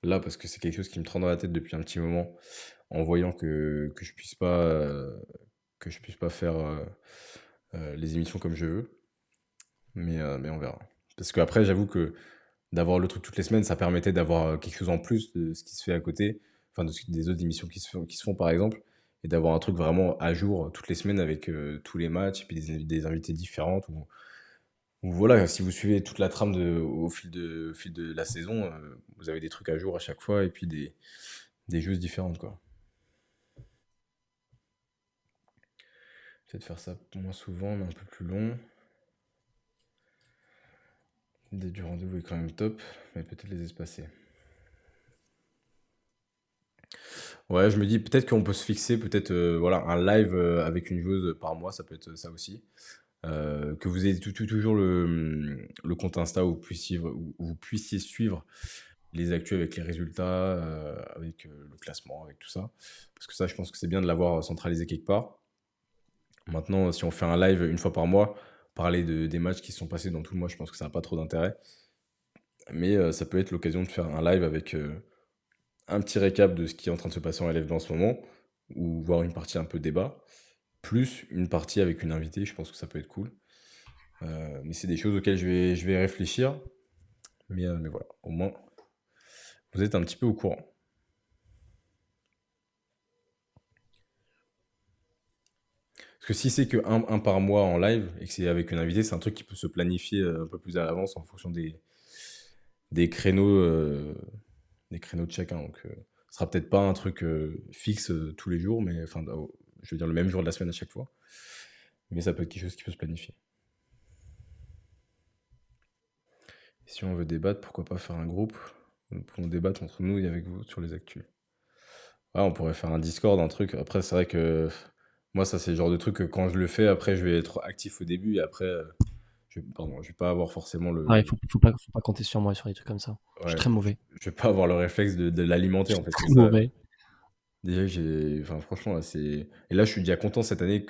là, parce que c'est quelque chose qui me trotte dans la tête depuis un petit moment, en voyant que je puisse pas faire les émissions comme je veux, mais on verra. Parce qu'après, j'avoue que d'avoir le truc toutes les semaines, ça permettait d'avoir quelque chose en plus de ce qui se fait à côté, enfin des autres émissions qui se font par exemple, et d'avoir un truc vraiment à jour toutes les semaines avec tous les matchs et puis des invités différentes. Ou voilà, si vous suivez toute la trame au fil de la saison, vous avez des trucs à jour à chaque fois et puis des choses différentes, quoi. Peut-être faire ça moins souvent, mais un peu plus long. L'idée du rendez-vous est quand même top, mais peut-être les espacer. Ouais, je me dis peut-être qu'on peut se fixer peut-être voilà, un live avec une joueuse par mois, ça peut être ça aussi. Que vous ayez toujours le compte Insta où vous puissiez suivre les actus avec les résultats, avec le classement, avec tout ça. Parce que ça, je pense que c'est bien de l'avoir centralisé quelque part. Maintenant, si on fait un live une fois par mois, parler des matchs qui se sont passés dans tout le mois, je pense que ça n'a pas trop d'intérêt. Mais ça peut être l'occasion de faire un live avec un petit récap de ce qui est en train de se passer en LFB en ce moment, ou voir une partie un peu débat, plus une partie avec une invitée, je pense que ça peut être cool. Mais c'est des choses auxquelles je vais réfléchir. Mais voilà, au moins, vous êtes un petit peu au courant. Parce que si c'est que un par mois en live et que c'est avec une invitée, c'est un truc qui peut se planifier un peu plus à l'avance en fonction des créneaux, euh, des créneaux de chacun. Donc, ce sera peut-être pas un truc fixe tous les jours, mais enfin, je veux dire le même jour de la semaine à chaque fois. Mais ça peut être quelque chose qui peut se planifier. Si on veut débattre, pourquoi pas faire un groupe pour débattre entre nous et avec vous sur les actus. Ah, on pourrait faire un Discord, un truc. Après, c'est vrai que moi, ça, c'est le genre de truc que quand je le fais, après, je vais être actif au début et après, je vais pas avoir forcément Ah, faut pas compter sur moi sur des trucs comme ça. Je suis ouais, très mauvais. je vais pas avoir le réflexe de l'alimenter, Je en suis fait. C'est très ça. mauvais. Déjà, enfin, franchement, là, c'est. Et là, je suis déjà content cette année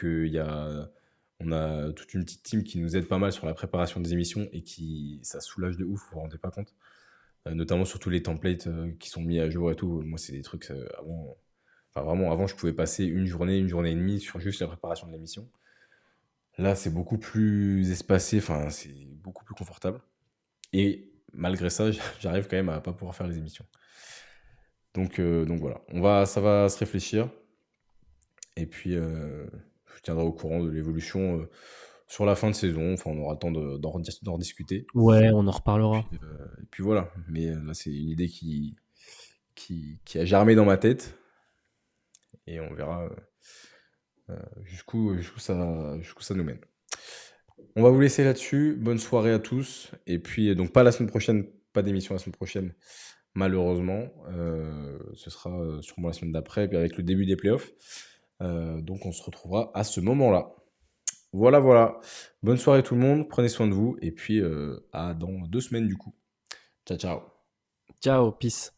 on a toute une petite team qui nous aide pas mal sur la préparation des émissions et ça soulage de ouf, vous vous rendez pas compte. Notamment sur tous les templates qui sont mis à jour et tout. Moi, c'est des trucs avant. Enfin, vraiment, avant, je pouvais passer une journée et demie sur juste la préparation de l'émission. Là, c'est beaucoup plus espacé, enfin, c'est beaucoup plus confortable. Et malgré ça, j'arrive quand même à pas pouvoir faire les émissions. Donc voilà, ça va se réfléchir. Et puis, je tiendrai au courant de l'évolution sur la fin de saison. Enfin, on aura le temps d'en rediscuter. Ouais, on en reparlera. Et puis voilà. Mais là, c'est une idée qui a germé dans ma tête. Et on verra jusqu'où ça nous mène. On va vous laisser là-dessus. Bonne soirée à tous. Et puis, donc, pas la semaine prochaine, pas d'émission la semaine prochaine, malheureusement. Ce sera sûrement la semaine d'après, puis avec le début des playoffs. Donc, on se retrouvera à ce moment-là. Voilà, voilà. Bonne soirée tout le monde. Prenez soin de vous. Et puis, à dans 2 semaines, du coup. Ciao, ciao. Ciao, peace.